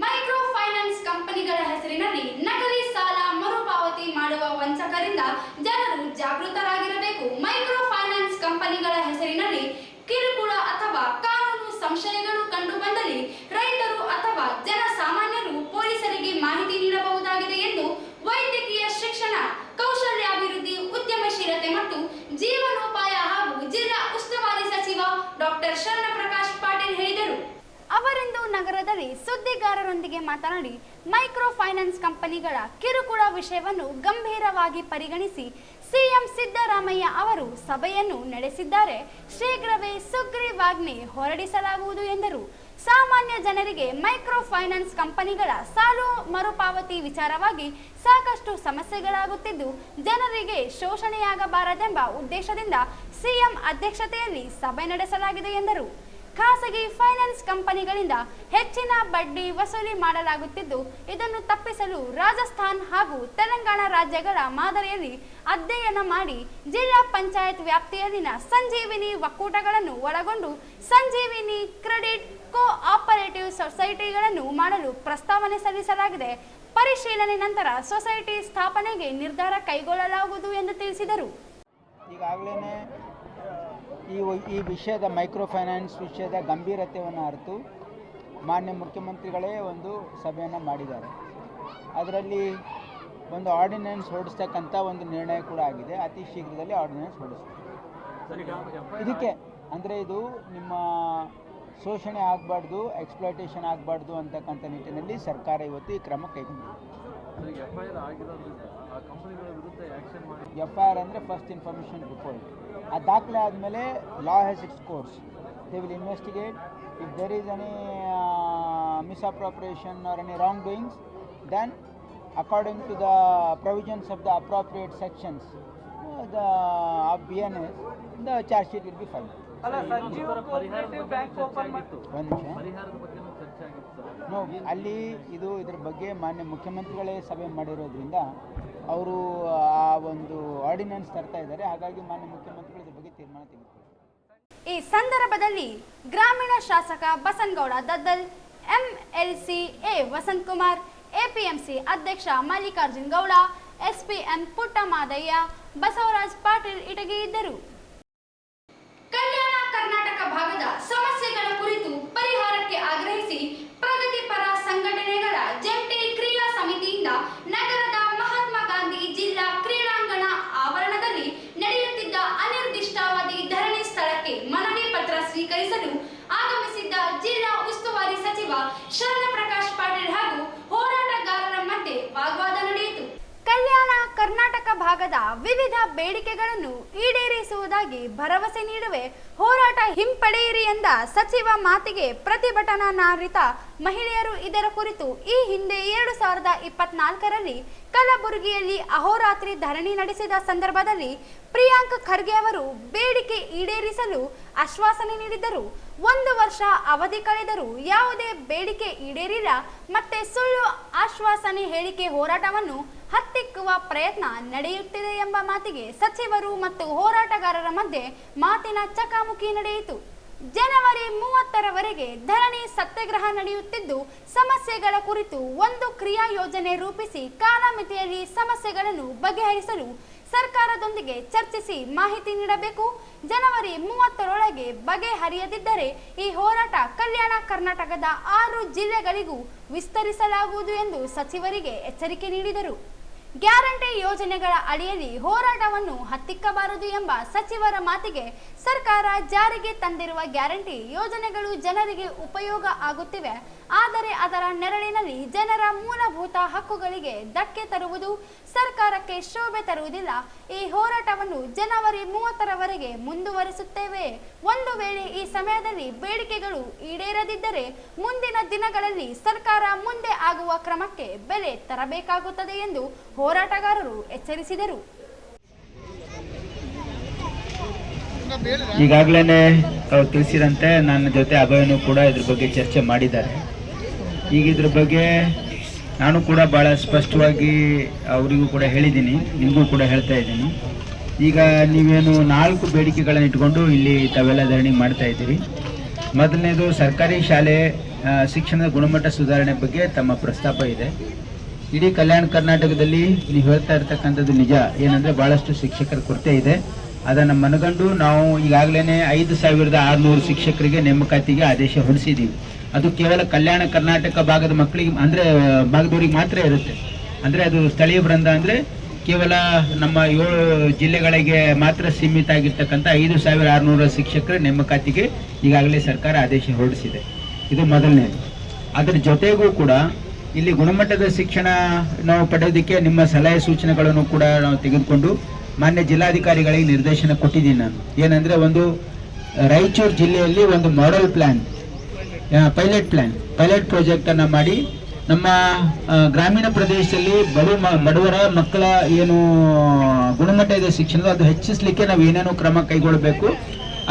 ಮೈಕ್ರೋ ಫೈನಾನ್ಸ್ ಕಂಪನಿಗಳ ಹೆಸರಿನಲ್ಲಿ ನಕಲಿ ಸಾಲ ಮರುಪಾವತಿ ಮಾಡುವ ವಂಚಕರಿಂದ ಜನರು ಜಾಗೃತರಾಗಿರಬೇಕು. ಮೈಕ್ರೋ ಫೈನಾನ್ಸ್ ಕಂಪನಿಗಳ ಹೆಸರಿನಲ್ಲಿ ಕಿರುಕುಳ ಅಥವಾ ಕಾನೂನು ಸಂಶಯಗಳು ಕಂಡು ಬಂದಲ್ಲಿ ರೈತರು ಅಥವಾ ಜನಸಾಮಾನ್ಯರು ಪೊಲೀಸರಿಗೆ ಮಾಹಿತಿ ನೀಡಬಹುದಾಗಿದೆ ಎಂದು ವೈದ್ಯಕೀಯ ಶಿಕ್ಷಣ, ಕೌಶಲ್ಯ ನಗರದಲ್ಲಿ ಸುದ್ದಿಗಾರರೊಂದಿಗೆ ಮಾತನಾಡಿ ಮೈಕ್ರೋ ಫೈನಾನ್ಸ್ ಕಂಪನಿಗಳ ಕಿರುಕುಳ ವಿಷಯವನ್ನು ಗಂಭೀರವಾಗಿ ಪರಿಗಣಿಸಿ ಸಿಎಂ ಸಿದ್ದರಾಮಯ್ಯ ಅವರು ಸಭೆಯನ್ನು ನಡೆಸಿದ್ದಾರೆ. ಶೀಘ್ರವೇ ಸುಗ್ರೀವಾಜ್ಞೆ ಹೊರಡಿಸಲಾಗುವುದು ಎಂದರು. ಸಾಮಾನ್ಯ ಜನರಿಗೆ ಮೈಕ್ರೋ ಫೈನಾನ್ಸ್ ಕಂಪನಿಗಳ ಸಾಲ ಮರುಪಾವತಿ ವಿಚಾರವಾಗಿ ಸಾಕಷ್ಟು ಸಮಸ್ಯೆಗಳಾಗುತ್ತಿದ್ದು ಜನರಿಗೆ ಶೋಷಣೆಯಾಗಬಾರದೆಂಬ ಉದ್ದೇಶದಿಂದ ಸಿಎಂ ಅಧ್ಯಕ್ಷತೆಯಲ್ಲಿ ಸಭೆ ನಡೆಸಲಾಗಿದೆ ಎಂದರು. ಖಾಸಗಿ ಫೈನಾನ್ಸ್ ಕಂಪನಿಗಳಿಂದ ಹೆಚ್ಚಿನ ಬಡ್ಡಿ ವಸೂಲಿ ಮಾಡಲಾಗುತ್ತಿದ್ದು ಇದನ್ನು ತಪ್ಪಿಸಲು ರಾಜಸ್ಥಾನ್ ಹಾಗೂ ತೆಲಂಗಾಣ ರಾಜ್ಯಗಳ ಮಾದರಿಯಲ್ಲಿ ಅಧ್ಯಯನ ಮಾಡಿ ಜಿಲ್ಲಾ ಪಂಚಾಯತ್ ವ್ಯಾಪ್ತಿಯಲ್ಲಿನ ಸಂಜೀವಿನಿ ಒಕ್ಕೂಟಗಳನ್ನು ಒಳಗೊಂಡು ಸಂಜೀವಿನಿ ಕ್ರೆಡಿಟ್ ಕೋ ಆಪರೇಟಿವ್ ಸೊಸೈಟಿಗಳನ್ನು ಮಾಡಲು ಪ್ರಸ್ತಾವನೆ ಸಲ್ಲಿಸಲಾಗಿದೆ. ಪರಿಶೀಲನೆ ನಂತರ ಸೊಸೈಟಿ ಸ್ಥಾಪನೆಗೆ ನಿರ್ಧಾರ ಕೈಗೊಳ್ಳಲಾಗುವುದು ಎಂದು ತಿಳಿಸಿದರು. ಈಗಾಗಲೇ ಈ ವಿಷಯದ ಮೈಕ್ರೋ ಫೈನಾನ್ಸ್ ವಿಷಯದ ಗಂಭೀರತೆಯನ್ನು ಅರಿತು ಮಾನ್ಯ ಮುಖ್ಯಮಂತ್ರಿಗಳೇ ಒಂದು ಸಭೆಯನ್ನು ಮಾಡಿದ್ದಾರೆ. ಅದರಲ್ಲಿ ಒಂದು ಆರ್ಡಿನೆನ್ಸ್ ಹೊರಡಿಸ್ತಕ್ಕಂಥ ಒಂದು ನಿರ್ಣಯ ಕೂಡ ಆಗಿದೆ. ಅತಿ ಶೀಘ್ರದಲ್ಲಿ ಆರ್ಡಿನೆನ್ಸ್ ಹೊರಡಿಸ್ತೀವಿ. ಇದಕ್ಕೆ ಅಂದರೆ ಇದು ನಿಮ್ಮ ಶೋಷಣೆ ಆಗಬಾರ್ದು, ಎಕ್ಸ್ಪ್ಲಾಯ್ಟೇಷನ್ ಆಗಬಾರ್ದು ಅಂತಕ್ಕಂಥ ನಿಟ್ಟಿನಲ್ಲಿ ಸರ್ಕಾರ ಇವತ್ತು ಈ ಕ್ರಮ ಕೈಗೊಂಡಿದೆ. FIR ಅಂದರೆ ಫಸ್ಟ್ ಇನ್ಫಾರ್ಮೇಷನ್ ರಿಪೋರ್ಟ್. ಆ ದಾಖಲೆ ಆದಮೇಲೆ law has its course. They will investigate. If there is any misappropriation or any wrongdoings, then according to the provisions of the appropriate sections of BNS, the charge sheet will be filed. No, ಅಲ್ಲಿ ಇದ್ರ ಬಗ್ಗೆ ಮಾನ್ಯ ಮುಖ್ಯಮಂತ್ರಿಗಳೇ ಸಭೆ ಮಾಡಿರೋದ್ರಿಂದ ಅವರು ಆ ಒಂದು ಆರ್ಡಿನೆನ್ಸ್ ತರ್ತಾ ಇದ್ದಾರೆ. ಹಾಗಾಗಿ ಮಾನ್ಯ ಮುಖ್ಯಮಂತ್ರಿಗಳು ಇದ್ರ ಬಗ್ಗೆ ತೀರ್ಮಾನ ತೆಗೆದುಕೊಳ್ಳಿ. ಈ ಸಂದರ್ಭದಲ್ಲಿ ಗ್ರಾಮೀಣ ಶಾಸಕ Basanagouda Daddal, MLC A Vasanthakumar, APMC ಅಧ್ಯಕ್ಷ ಮಲ್ಲಿಕಾರ್ಜುನ್ ಗೌಡ, SPN ಪುಟ್ಟಮಾದಯ್ಯ, ಬಸವರಾಜ್ ಪಾಟೀಲ್ ಇಟಗಿ ಇದ್ದರು. ಕಲ್ಯಾಣ ಕರ್ನಾಟಕ ಭಾಗದ ಸಮಸ್ಯೆಗಳ ಕುರಿತು ಪರಿಹಾರಕ್ಕೆ ಆಗ್ರಹಿಸಿ ಪ್ರಗತಿಪರ ಸಂಘಟನೆಗಳ ಜಂಟಿ ಕ್ರಿಯಾ ಸಮಿತಿಯಿಂದ ನಗರದ ಮಹಾತ್ಮ ಗಾಂಧಿ ಜಿಲ್ಲಾ ಕ್ರೀಡಾಂಗಣ ಆವರಣದಲ್ಲಿ ನಡೆಯುತ್ತಿದ್ದ ಅನಿರ್ದಿಷ್ಟಾವಧಿ ಧರಣಿ ಸ್ಥಳಕ್ಕೆ ಮನವಿ ಪತ್ರ ಸ್ವೀಕರಿಸಲು ಆಗಮಿಸಿದ್ದ ಜಿಲ್ಲಾ ಉಸ್ತುವಾರಿ ಸಚಿವ ಶರಣಪ್ರಕಾಶ್ ಪಾಟೀಲ್ ಹಾಗೂ ಹೋರಾಟಗಾರರ ಮಧ್ಯೆ ವಾಗ್ವಾದ ನಡೆಯಿತು. ಕಲ್ಯಾಣ ಕರ್ನಾಟಕ ಭಾಗದ ವಿವಿಧ ಬೇಡಿಕೆಗಳನ್ನು ಈಡೇರಿಸುವುದಾಗಿ ಭರವಸೆ ನೀಡುವೆ, ಹೋರಾಟ ಹಿಂಪಡೆಯಿರಿ ಎಂದ ಸಚಿವ ಮಾತಿಗೆ ಪ್ರತಿಭಟನಾನಿರತ ಮಹಿಳೆಯರು ಇದರ ಕುರಿತು ಈ ಹಿಂದೆ 2024ರಲ್ಲಿ ಕಲಬುರಗಿಯಲ್ಲಿ ಅಹೋರಾತ್ರಿ ಧರಣಿ ನಡೆಸಿದ ಸಂದರ್ಭದಲ್ಲಿ ಪ್ರಿಯಾಂಕ್ ಖರ್ಗೆ ಅವರು ಬೇಡಿಕೆ ಈಡೇರಿಸಲು ಆಶ್ವಾಸನೆ ನೀಡಿದ್ದರು. 1 ವರ್ಷ ಅವಧಿ ಕಳೆದರೂ ಯಾವುದೇ ಬೇಡಿಕೆ ಈಡೇರಿಲ್ಲ. ಮತ್ತೆ ಸುಳ್ಳು ಆಶ್ವಾಸನೆ ಹೇಳಿಕೆ ಹೋರಾಟವನ್ನು ಹತ್ತಿಕ್ಕುವ ಪ್ರಯತ್ನ ನಡೆಯುತ್ತಿದೆ ಎಂಬ ಮಾತಿಗೆ ಸಚಿವರು ಮತ್ತು ಹೋರಾಟಗಾರರ ಮಧ್ಯೆ ಮಾತಿನ ಚಕಾಮುಕಿ ನಡೆಯಿತು. ಜನವರಿ 30ರವರೆಗೆ ಧರಣಿ ಸತ್ಯಾಗ್ರಹ ನಡೆಯುತ್ತಿದ್ದು ಸಮಸ್ಯೆಗಳ ಕುರಿತು ಒಂದು ಕ್ರಿಯಾ ಯೋಜನೆ ರೂಪಿಸಿ ಕಾಲಮಿತಿಯಲ್ಲಿ ಸಮಸ್ಯೆಗಳನ್ನು ಬಗೆಹರಿಸಲು ಸರ್ಕಾರದೊಂದಿಗೆ ಚರ್ಚಿಸಿ ಮಾಹಿತಿ ನೀಡಬೇಕು. ಜನವರಿ 30ರೊಳಗೆ ಬಗೆಹರಿಯದಿದ್ದರೆ ಈ ಹೋರಾಟ ಕಲ್ಯಾಣ ಕರ್ನಾಟಕದ 6 ಜಿಲ್ಲೆಗಳಿಗೂ ವಿಸ್ತರಿಸಲಾಗುವುದು ಎಂದು ಸಚಿವರಿಗೆ ಎಚ್ಚರಿಕೆ ನೀಡಿದರು. ಗ್ಯಾರಂಟಿ ಯೋಜನೆಗಳ ಅಡಿಯಲ್ಲಿ ಹೋರಾಟವನ್ನು ಹತ್ತಿಕ್ಕಬಾರದು ಎಂಬ ಸಚಿವರ ಮಾತಿಗೆ ಸರ್ಕಾರ ಜಾರಿಗೆ ತಂದಿರುವ ಗ್ಯಾರಂಟಿ ಯೋಜನೆಗಳು ಜನರಿಗೆ ಉಪಯೋಗ ಆಗುತ್ತಿವೆ. ಆದರೆ ಅದರ ನೆರಳಿನಲ್ಲಿ ಜನರ ಮೂಲಭೂತ ಹಕ್ಕುಗಳಿಗೆ ಧಕ್ಕೆ ತರುವುದು ಸರ್ಕಾರಕ್ಕೆ ಶೋಭೆ ತರುವುದಿಲ್ಲ. ಈ ಹೋರಾಟವನ್ನು ಜನವರಿ 30ರವರೆಗೆ ಮುಂದುವರಿಸುತ್ತೇವೆ. ಒಂದು ವೇಳೆ ಈ ಸಮಯದಲ್ಲಿ ಬೇಡಿಕೆಗಳು ಈಡೇರದಿದ್ದರೆ ಮುಂದಿನ ದಿನಗಳಲ್ಲಿ ಸರ್ಕಾರ ಮುಂದೆ ಆಗುವ ಕ್ರಮಕ್ಕೆ ಬೆಲೆ ತರಬೇಕಾಗುತ್ತದೆ ಎಂದು ಹೋರಾಟಗಾರರು ಎಚ್ಚರಿಸಿದರು. ಈಗಾಗಲೇ ತಾವು ತಿಳಿಸಿದಂತೆ ನನ್ನ ಜೊತೆ ಅಭಯನೂ ಕೂಡ ಇದ್ರ ಬಗ್ಗೆ ಚರ್ಚೆ ಮಾಡಿದ್ದಾರೆ. ಈಗ ಇದ್ರ ಬಗ್ಗೆ ನಾನು ಕೂಡ ಭಾಳ ಸ್ಪಷ್ಟವಾಗಿ ಅವರಿಗೂ ಕೂಡ ಹೇಳಿದ್ದೀನಿ, ನಿಮಗೂ ಕೂಡ ಹೇಳ್ತಾ ಇದ್ದೀನಿ. ಈಗ ನೀವೇನು 4 ಬೇಡಿಕೆಗಳನ್ನು ಇಟ್ಕೊಂಡು ಇಲ್ಲಿ ತಾವೆಲ್ಲ ಧರಣಿ ಮಾಡ್ತಾ ಇದ್ದೀರಿ. ಮೊದಲನೇದು ಸರ್ಕಾರಿ ಶಾಲೆ ಶಿಕ್ಷಣದ ಗುಣಮಟ್ಟ ಸುಧಾರಣೆ ಬಗ್ಗೆ ತಮ್ಮ ಪ್ರಸ್ತಾಪ ಇದೆ. ಇಡೀ ಕಲ್ಯಾಣ ಕರ್ನಾಟಕದಲ್ಲಿ ನೀವು ಹೇಳ್ತಾ ಇರ್ತಕ್ಕಂಥದ್ದು ನಿಜ. ಏನಂದರೆ ಭಾಳಷ್ಟು ಶಿಕ್ಷಕರ ಕೊರತೆ ಇದೆ. ಅದನ್ನು ಮನಗಂಡು ನಾವು ಈಗಾಗಲೇ 5600 ಶಿಕ್ಷಕರಿಗೆ ನೇಮಕಾತಿಗೆ ಆದೇಶ ಹೊರಡಿಸಿದ್ದೀವಿ. ಅದು ಕೇವಲ ಕಲ್ಯಾಣ ಕರ್ನಾಟಕ ಭಾಗದ ಮಕ್ಕಳಿಗೆ ಅಂದರೆ ಭಾಗದವರಿಗೆ ಮಾತ್ರ ಇರುತ್ತೆ. ಅಂದರೆ ಅದು ಸ್ಥಳೀಯ ವೃಂದ ಅಂದರೆ ಕೇವಲ ನಮ್ಮ 7 ಜಿಲ್ಲೆಗಳಿಗೆ ಮಾತ್ರ ಸೀಮಿತ ಆಗಿರ್ತಕ್ಕಂಥ 5600 ಶಿಕ್ಷಕರ ನೇಮಕಾತಿಗೆ ಈಗಾಗಲೇ ಸರ್ಕಾರ ಆದೇಶ ಹೊರಡಿಸಿದೆ. ಇದು ಮೊದಲನೇದು. ಅದರ ಜೊತೆಗೂ ಕೂಡ ಇಲ್ಲಿ ಗುಣಮಟ್ಟದ ಶಿಕ್ಷಣ ನಾವು ಪಡೆಯೋದಕ್ಕೆ ನಿಮ್ಮ ಸಲಹೆ ಸೂಚನೆಗಳನ್ನು ಕೂಡ ನಾವು ತೆಗೆದುಕೊಂಡು ಮಾನ್ಯ ಜಿಲ್ಲಾಧಿಕಾರಿಗಳಿಗೆ ನಿರ್ದೇಶನ ಕೊಟ್ಟಿದ್ದೀನಿ ನಾನು. ಏನಂದರೆ ಒಂದು ರಾಯಚೂರು ಜಿಲ್ಲೆಯಲ್ಲಿ ಒಂದು ಮಾಡೆಲ್ ಪ್ಲ್ಯಾನ್, ಪೈಲಟ್ ಪ್ರಾಜೆಕ್ಟನ್ನು ಮಾಡಿ ನಮ್ಮ ಗ್ರಾಮೀಣ ಪ್ರದೇಶದಲ್ಲಿ ಬಡವರ ಮಕ್ಕಳ ಏನು ಗುಣಮಟ್ಟದ ಶಿಕ್ಷಣ ಅದು ಹೆಚ್ಚಿಸಲಿಕ್ಕೆ ನಾವು ಏನೇನೋ ಕ್ರಮ ಕೈಗೊಳ್ಳಬೇಕು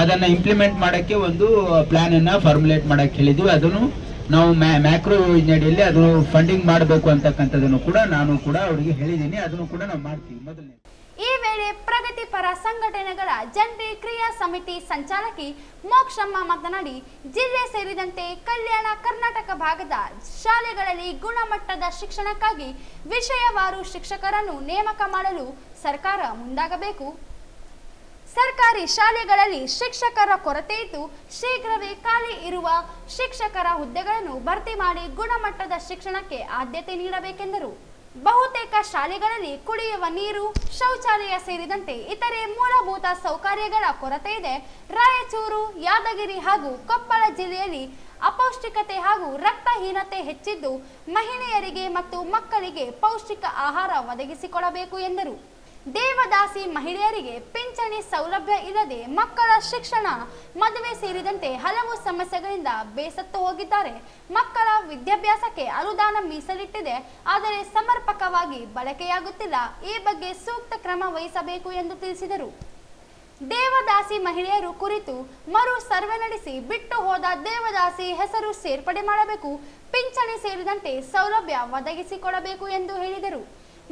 ಅದನ್ನು ಇಂಪ್ಲಿಮೆಂಟ್ ಮಾಡೋಕ್ಕೆ ಒಂದು ಪ್ಲ್ಯಾನನ್ನು ಫಾರ್ಮುಲೇಟ್ ಮಾಡೋಕ್ಕೆ ಹೇಳಿದ್ವಿ. ಅದನ್ನು ನಾವು ಮ್ಯಾಕ್ರೋ ಯೋಜನೆಯಲ್ಲಿ ಅದು ಫಂಡಿಂಗ್ ಮಾಡಬೇಕು ಅಂತಕ್ಕಂಥದ್ದನ್ನು ಕೂಡ ನಾನು ಕೂಡ ಅವರಿಗೆ ಹೇಳಿದ್ದೀನಿ. ಅದನ್ನು ಕೂಡ ನಾವು ಮಾಡ್ತೀವಿ. ಮೊದಲನೇ ಈ ವೇಳೆ ಪ್ರಗತಿಪರ ಸಂಘಟನೆಗಳ ಜಂಟಿ ಕ್ರಿಯಾ ಸಮಿತಿ ಸಂಚಾಲಕಿ ಮೋಕ್ಷಮ್ಮ ಮಾತನಾಡಿ, ಜಿಲ್ಲೆ ಸೇರಿದಂತೆ ಕಲ್ಯಾಣ ಕರ್ನಾಟಕ ಭಾಗದ ಶಾಲೆಗಳಲ್ಲಿ ಗುಣಮಟ್ಟದ ಶಿಕ್ಷಣಕ್ಕಾಗಿ ವಿಷಯವಾರು ಶಿಕ್ಷಕರನ್ನು ನೇಮಕ ಮಾಡಲು ಸರ್ಕಾರ ಮುಂದಾಗಬೇಕು. ಸರ್ಕಾರಿ ಶಾಲೆಗಳಲ್ಲಿ ಶಿಕ್ಷಕರ ಕೊರತೆ ಇದ್ದು ಶೀಘ್ರವೇ ಖಾಲಿ ಇರುವ ಶಿಕ್ಷಕರ ಹುದ್ದೆಗಳನ್ನು ಭರ್ತಿ ಮಾಡಿ ಗುಣಮಟ್ಟದ ಶಿಕ್ಷಣಕ್ಕೆ ಆದ್ಯತೆ ನೀಡಬೇಕೆಂದರು. ಬಹುತೇಕ ಶಾಲೆಗಳಲ್ಲಿ ಕುಡಿಯುವ ನೀರು, ಶೌಚಾಲಯ ಸೇರಿದಂತೆ ಇತರೆ ಮೂಲಭೂತ ಸೌಕರ್ಯಗಳ ಕೊರತೆ ಇದೆ. ರಾಯಚೂರು, ಯಾದಗಿರಿ ಹಾಗೂ ಕೊಪ್ಪಳ ಜಿಲ್ಲೆಯಲ್ಲಿ ಅಪೌಷ್ಟಿಕತೆ ಹಾಗೂ ರಕ್ತಹೀನತೆ ಹೆಚ್ಚಿದ್ದು ಮಹಿಳೆಯರಿಗೆ ಮತ್ತು ಮಕ್ಕಳಿಗೆ ಪೌಷ್ಟಿಕ ಆಹಾರ ಒದಗಿಸಿಕೊಡಬೇಕು ಎಂದರು. ದೇವದಾಸಿ ಮಹಿಳೆಯರಿಗೆ ಪಿಂಚಣಿ ಸೌಲಭ್ಯ ಇಲ್ಲದೆ ಮಕ್ಕಳ ಶಿಕ್ಷಣ, ಮದುವೆ ಸೇರಿದಂತೆ ಹಲವು ಸಮಸ್ಯೆಗಳಿಂದ ಬೇಸತ್ತು ಹೋಗಿದ್ದಾರೆ. ಮಕ್ಕಳ ವಿದ್ಯಾಭ್ಯಾಸಕ್ಕೆ ಅನುದಾನ ಮೀಸಲಿಟ್ಟಿದೆ, ಆದರೆ ಸಮರ್ಪಕವಾಗಿ ಬಳಕೆಯಾಗುತ್ತಿಲ್ಲ. ಈ ಬಗ್ಗೆ ಸೂಕ್ತ ಕ್ರಮ ವಹಿಸಬೇಕು ಎಂದು ತಿಳಿಸಿದರು. ದೇವದಾಸಿ ಮಹಿಳೆಯರು ಕುರಿತು ಮರು ಸರ್ವೆ ನಡೆಸಿ ಬಿಟ್ಟು ಹೋದ ದೇವದಾಸಿ ಹೆಸರು ಸೇರ್ಪಡೆ ಮಾಡಬೇಕು, ಪಿಂಚಣಿ ಸೇರಿದಂತೆ ಸೌಲಭ್ಯ ಒದಗಿಸಿಕೊಡಬೇಕು ಎಂದು ಹೇಳಿದರು.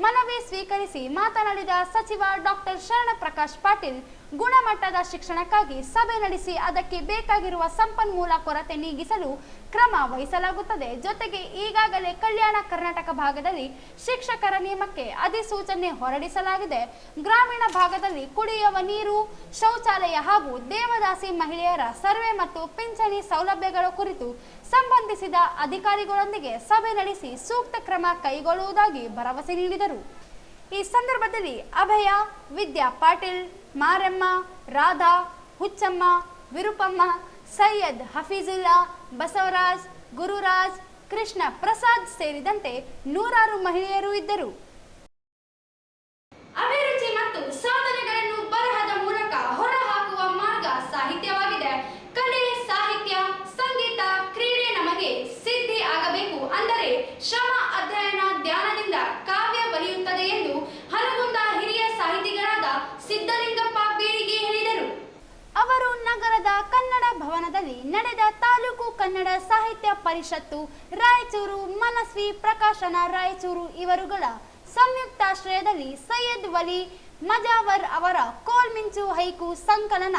ಮನವಿ ಸ್ವೀಕರಿಸಿ ಮಾತನಾಡಿದ ಸಚಿವ ಡಾಕ್ಟರ್ ಶರಣಪ್ರಕಾಶ್ ಪಾಟೀಲ್, ಗುಣಮಟ್ಟದ ಶಿಕ್ಷಣಕ್ಕಾಗಿ ಸಭೆ ನಡೆಸಿ ಅದಕ್ಕೆ ಬೇಕಾಗಿರುವ ಸಂಪನ್ಮೂಲ ಕೊರತೆ ನೀಗಿಸಲು ಕ್ರಮ ವಹಿಸಲಾಗುತ್ತದೆ. ಜೊತೆಗೆ ಈಗಾಗಲೇ ಕಲ್ಯಾಣ ಕರ್ನಾಟಕ ಭಾಗದಲ್ಲಿ ಶಿಕ್ಷಕರ ನೇಮಕ್ಕೆ ಅಧಿಸೂಚನೆ ಹೊರಡಿಸಲಾಗಿದೆ. ಗ್ರಾಮೀಣ ಭಾಗದಲ್ಲಿ ಕುಡಿಯುವ ನೀರು, ಶೌಚಾಲಯ ಹಾಗೂ ದೇವದಾಸಿ ಮಹಿಳೆಯರ ಸರ್ವೆ ಮತ್ತು ಪಿಂಚಣಿ ಸೌಲಭ್ಯಗಳ ಕುರಿತು ಸಂಬಂಧಿಸಿದ ಅಧಿಕಾರಿಗಳೊಂದಿಗೆ ಸಭೆ ನಡೆಸಿ ಸೂಕ್ತ ಕ್ರಮ ಕೈಗೊಳ್ಳುವುದಾಗಿ ಭರವಸೆ ನೀಡಿದರು. ಈ ಸಂದರ್ಭದಲ್ಲಿ ಅಭಯ, ವಿದ್ಯಾ ಪಾಟೀಲ್, ಮಾರಮ್ಮ, ರಾಧಾ, ಹುಚ್ಚಮ್ಮ, ವಿರುಪಮ್ಮ, ಸೈಯದ್ ಹಫೀಜುಲ್ಲಾ, ಬಸವರಾಜ್, ಗುರುರಾಜ್, ಕೃಷ್ಣ ಪ್ರಸಾದ್ ಸೇರಿದಂತೆ ನೂರಾರು ಮಹಿಳೆಯರು ಇದ್ದರು. ಅಭಿರುಚಿ ಮತ್ತು ಸಾಧನೆಗಳನ್ನು ಬರಹದ ಮೂಲಕ ಹೊರಹಾಕುವ ಮಾರ್ಗ ಸಾಹಿತ್ಯವಾಗಿದೆ. ಕಲೆ, ಸಾಹಿತ್ಯ, ಸಂಗೀತ, ಕ್ರೀಡೆ ನಮಗೆ ಸಿದ್ಧಿ ಆಗಬೇಕು ಅಂದರೆ ಶ್ರಮ, ಅಧ್ಯಯನ, ಧ್ಯಾನದಿಂದ ಕಾವ್ಯ ಬರೆಯುತ್ತದೆ ಎಂದು ಹನಗುಂದ ಹಿರಿಯ ಸಾಹಿತಿಗಳಾದ ಸಿದ್ದಲಿಂಗಪ್ಪ ಬೀಳಿಗೆ ಹೇಳಿದರು. ಅವರು ನಗರದ ಕನ್ನಡ ಭವನದಲ್ಲಿ ನಡೆದ ತಾಲೂಕು ಕನ್ನಡ ಸಾಹಿತ್ಯ ಪರಿಷತ್ತು ರಾಯಚೂರು, ಮನಸ್ವಿ ಪ್ರಕಾಶನ ರಾಯಚೂರು ಇವರುಗಳ ಸಂಯುಕ್ತಾಶ್ರಯದಲ್ಲಿ ಸೈಯದ್ ವಲಿ ಮಜಾವರ್ ಅವರ ಕೋಲ್ಮಿಂಚು ಹೈಕು ಸಂಕಲನ,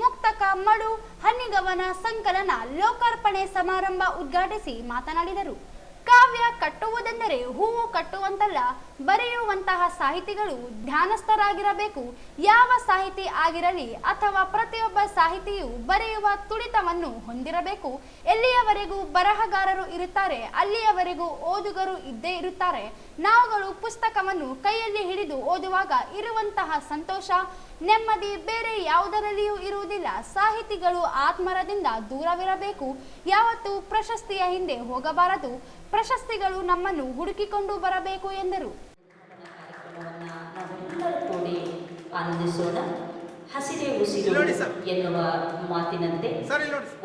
ಮುಕ್ತಕ ಮಡು ಹನ್ನಿಗವನ ಸಂಕಲನ ಲೋಕಾರ್ಪಣೆ ಸಮಾರಂಭ ಉದ್ಘಾಟಿಸಿ ಮಾತನಾಡಿದರು. ಕಾವ್ಯ ಕಟ್ಟುವುದೆಂದರೆ ಹೂವು ಕಟ್ಟುವಂತಲ್ಲ, ಬರೆಯುವಂತಹ ಸಾಹಿತಿಗಳು ಧ್ಯಾನಸ್ಥರಾಗಿರಬೇಕು. ಯಾವ ಸಾಹಿತಿ ಆಗಿರಲಿ ಅಥವಾ ಪ್ರತಿಯೊಬ್ಬ ಸಾಹಿತಿಯು ಬರೆಯುವ ತುಡಿತವನ್ನು ಹೊಂದಿರಬೇಕು. ಎಲ್ಲಿಯವರೆಗೂ ಬರಹಗಾರರು ಇರುತ್ತಾರೆ ಅಲ್ಲಿಯವರೆಗೂ ಓದುಗರು ಇದ್ದೇ ಇರುತ್ತಾರೆ. ನಾವುಗಳು ಪುಸ್ತಕವನ್ನು ಕೈಯಲ್ಲಿ ಹಿಡಿದು ಓದುವಾಗ ಇರುವಂತಹ ಸಂತೋಷ, ನೆಮ್ಮದಿ ಬೇರೆ ಯಾವುದರಲ್ಲಿಯೂ ಇರುವುದಿಲ್ಲ. ಸಾಹಿತಿಗಳು ಆತ್ಮರದಿಂದ ದೂರವಿರಬೇಕು. ಯಾವತ್ತೂ ಪ್ರಶಸ್ತಿಯ ಹಿಂದೆ ಹೋಗಬಾರದು, ಪ್ರಶಸ್ತಿಗಳು ನಮ್ಮನ್ನು ಹುಡುಕಿಕೊಂಡು ಬರಬೇಕು ಎಂದರು. ಕೂಡಿ ಆನಂದಿಸೋಣ. ಹಸಿರೇ ಉಸಿರು ಎನ್ನುವ ಮಾತಿನಂತೆ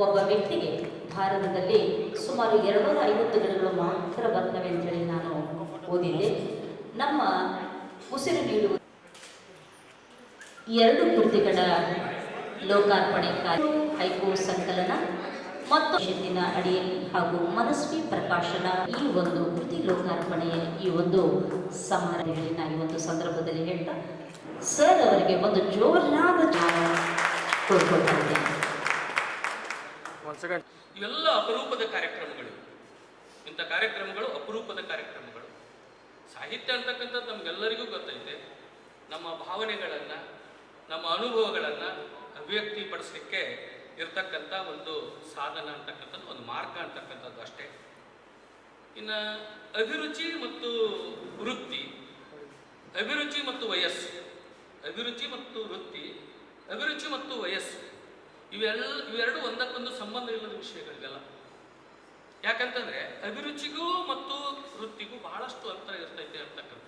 ಒಬ್ಬ ವ್ಯಕ್ತಿಗೆ ಭಾರತದಲ್ಲಿ ಸುಮಾರು 250 ಗಿಡಗಳು ಮಾತ್ರ ಬರ್ತವೆ ಅಂತೇಳಿ ನಾನು ಓದಿದ್ದೆ. ನಮ್ಮ ಉಸಿರು ನೀಡುವ 2 ಕೃತಿಗಳ ಲೋಕಾರ್ಪಣೆ ಕಾರ್ಯ, ಹೈಕು ಸಂಕಲನ ಮತ್ತು ಶಿಸ್ತಿನ ಅಡಿಯಲ್ಲಿ ಹಾಗೂ ಮನಸ್ವಿ ಪ್ರಕಾಶನ ಈ ಒಂದು ಕೃತಿ ಲೋಕಾರ್ಪಣೆಯ ಈ ಒಂದು ಸಮಾರಂಭದಲ್ಲಿ ನಾನು ಈ ಒಂದು ಸಂದರ್ಭದಲ್ಲಿ ಹೇಳ್ತಾ ಸರ್ ಅವರಿಗೆ ಒಂದು ಜೋರಾದ ಕೋರ್ಕೊಳ್ತಾ ಇದ್ದೇನೆ. ಇವೆಲ್ಲ ಅಪರೂಪದ ಕಾರ್ಯಕ್ರಮಗಳು. ಇಂಥ ಕಾರ್ಯಕ್ರಮಗಳು ಅಪರೂಪದ ಕಾರ್ಯಕ್ರಮಗಳು. ಸಾಹಿತ್ಯ ಅಂತಕ್ಕಂಥದ್ದು ನಮಗೆಲ್ಲರಿಗೂ ಗೊತ್ತೈತೆ. ನಮ್ಮ ಭಾವನೆಗಳನ್ನು, ನಮ್ಮ ಅನುಭವಗಳನ್ನು ಅಭಿವ್ಯಕ್ತಿಪಡಿಸಲಿಕ್ಕೆ ಇರ್ತಕ್ಕಂಥ ಒಂದು ಸಾಧನ ಅಂತಕ್ಕಂಥದ್ದು, ಒಂದು ಮಾರ್ಗ ಅಂತಕ್ಕಂಥದ್ದು ಅಷ್ಟೇ. ಇನ್ನು ಅಭಿರುಚಿ ಮತ್ತು ವೃತ್ತಿ, ಅಭಿರುಚಿ ಮತ್ತು ವಯಸ್ಸು, ಅಭಿರುಚಿ ಮತ್ತು ವೃತ್ತಿ, ಅಭಿರುಚಿ ಮತ್ತು ವಯಸ್ಸು ಇವೆರಡು ಒಂದಕ್ಕೊಂದು ಸಂಬಂಧ ಇಲ್ಲದ ವಿಷಯಗಳಿವೆಲ್ಲ. ಯಾಕಂತಂದ್ರೆ ಅಭಿರುಚಿಗೂ ಮತ್ತು ವೃತ್ತಿಗೂ ಬಹಳಷ್ಟು ಅಂತರ ಇರ್ತೈತೆ ಅಂತಕ್ಕಂಥ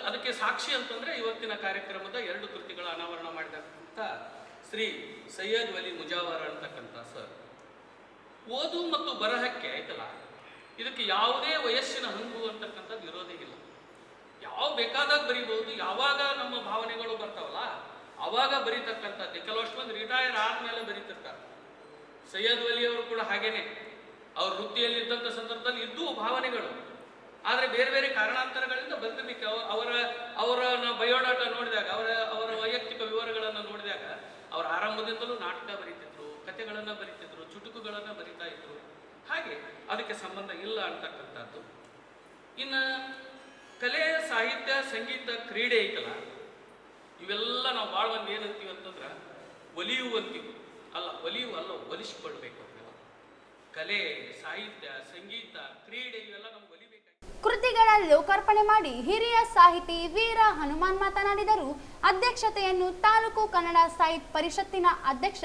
ಅದಕ್ಕೆ ಸಾಕ್ಷಿ ಅಂತಂದ್ರೆ ಇವತ್ತಿನ ಕಾರ್ಯಕ್ರಮದ 2 ಕೃತಿಗಳ ಅನಾವರಣ ಮಾಡಿದಂಥ ಶ್ರೀ ಸೈಯದ್ ವಲಿ ಮುಜಾವರ್ ಅಂತಕ್ಕಂಥ ಸರ್. ಓದು ಮತ್ತು ಬರಹಕ್ಕೆ ಆಯ್ತಲ್ಲ, ಇದಕ್ಕೆ ಯಾವುದೇ ವಯಸ್ಸಿನ ಹಂಗು ಅಂತಕ್ಕಂಥದ್ದು ಇರೋದೇ ಇಲ್ಲ. ಯಾವ ಬೇಕಾದಾಗ ಬರೀಬಹುದು, ಯಾವಾಗ ನಮ್ಮ ಭಾವನೆಗಳು ಬರ್ತಾವಲ್ಲ ಅವಾಗ ಬರೀತಕ್ಕಂಥದ್ದೇ. ಕೆಲವಷ್ಟು ಮಂದಿ ರಿಟೈರ್ ಆದ್ಮೇಲೆ ಬರೀತಿರ್ತಾರೆ. ಸೈಯದ್ ವಲಿ ಅವರು ಕೂಡ ಹಾಗೇನೆ, ಅವ್ರ ವೃತ್ತಿಯಲ್ಲಿ ಇದ್ದಂಥ ಸಂದರ್ಭದಲ್ಲಿ ಇದ್ದು ಭಾವನೆಗಳು, ಆದರೆ ಬೇರೆ ಬೇರೆ ಕಾರಣಾಂತರಗಳಿಂದ ಬಂದಿದ್ದಕ್ಕೆ ಅವರ ಬಯೋಡಾಟಾ ನೋಡಿದಾಗ, ಅವರ ವೈಯಕ್ತಿಕ ವಿವರಗಳನ್ನು ನೋಡಿದಾಗ ಅವರ ಆರಂಭದಿಂದಲೂ ನಾಟಕ ಬರೀತಿದ್ರು, ಕಥೆಗಳನ್ನು ಬರೀತಿದ್ರು, ಚುಟುಕುಗಳನ್ನು ಬರೀತಾ ಇದ್ರು. ಹಾಗೆ ಅದಕ್ಕೆ ಸಂಬಂಧ ಇಲ್ಲ ಅಂತಕ್ಕಂಥದ್ದು. ಇನ್ನು ಕಲೆ, ಸಾಹಿತ್ಯ, ಸಂಗೀತ, ಕ್ರೀಡೆ ಐತಲ್ಲ, ಇವೆಲ್ಲ ನಾವು ಭಾಳ ಮಂದಿ ಏನಂತೀವಿ ಅಂತಂದ್ರೆ ಒಲಿಯುವಂತೀವಿ. ಒಲಿಯುವ ಅಲ್ಲ, ಒಲಿಸಿಕೊಳ್ಬೇಕು ಅಂತೆಲ್ಲ. ಕಲೆ, ಸಾಹಿತ್ಯ, ಸಂಗೀತ, ಕ್ರೀಡೆ ಇವೆಲ್ಲ ನಮ್ಗೆ ಒಲಿಬೇಕು. ಕೃತಿಗಳ ಲೋಕಾರ್ಪಣೆ ಮಾಡಿ ಹಿರಿಯ ಸಾಹಿತಿ ವೀರ ಹನುಮಾನ್ ಮಾತನಾಡಿದರು. ಅಧ್ಯಕ್ಷತೆಯನ್ನು ತಾಲೂಕು ಕನ್ನಡ ಸಾಹಿತ್ಯ ಪರಿಷತ್ತಿನ ಅಧ್ಯಕ್ಷ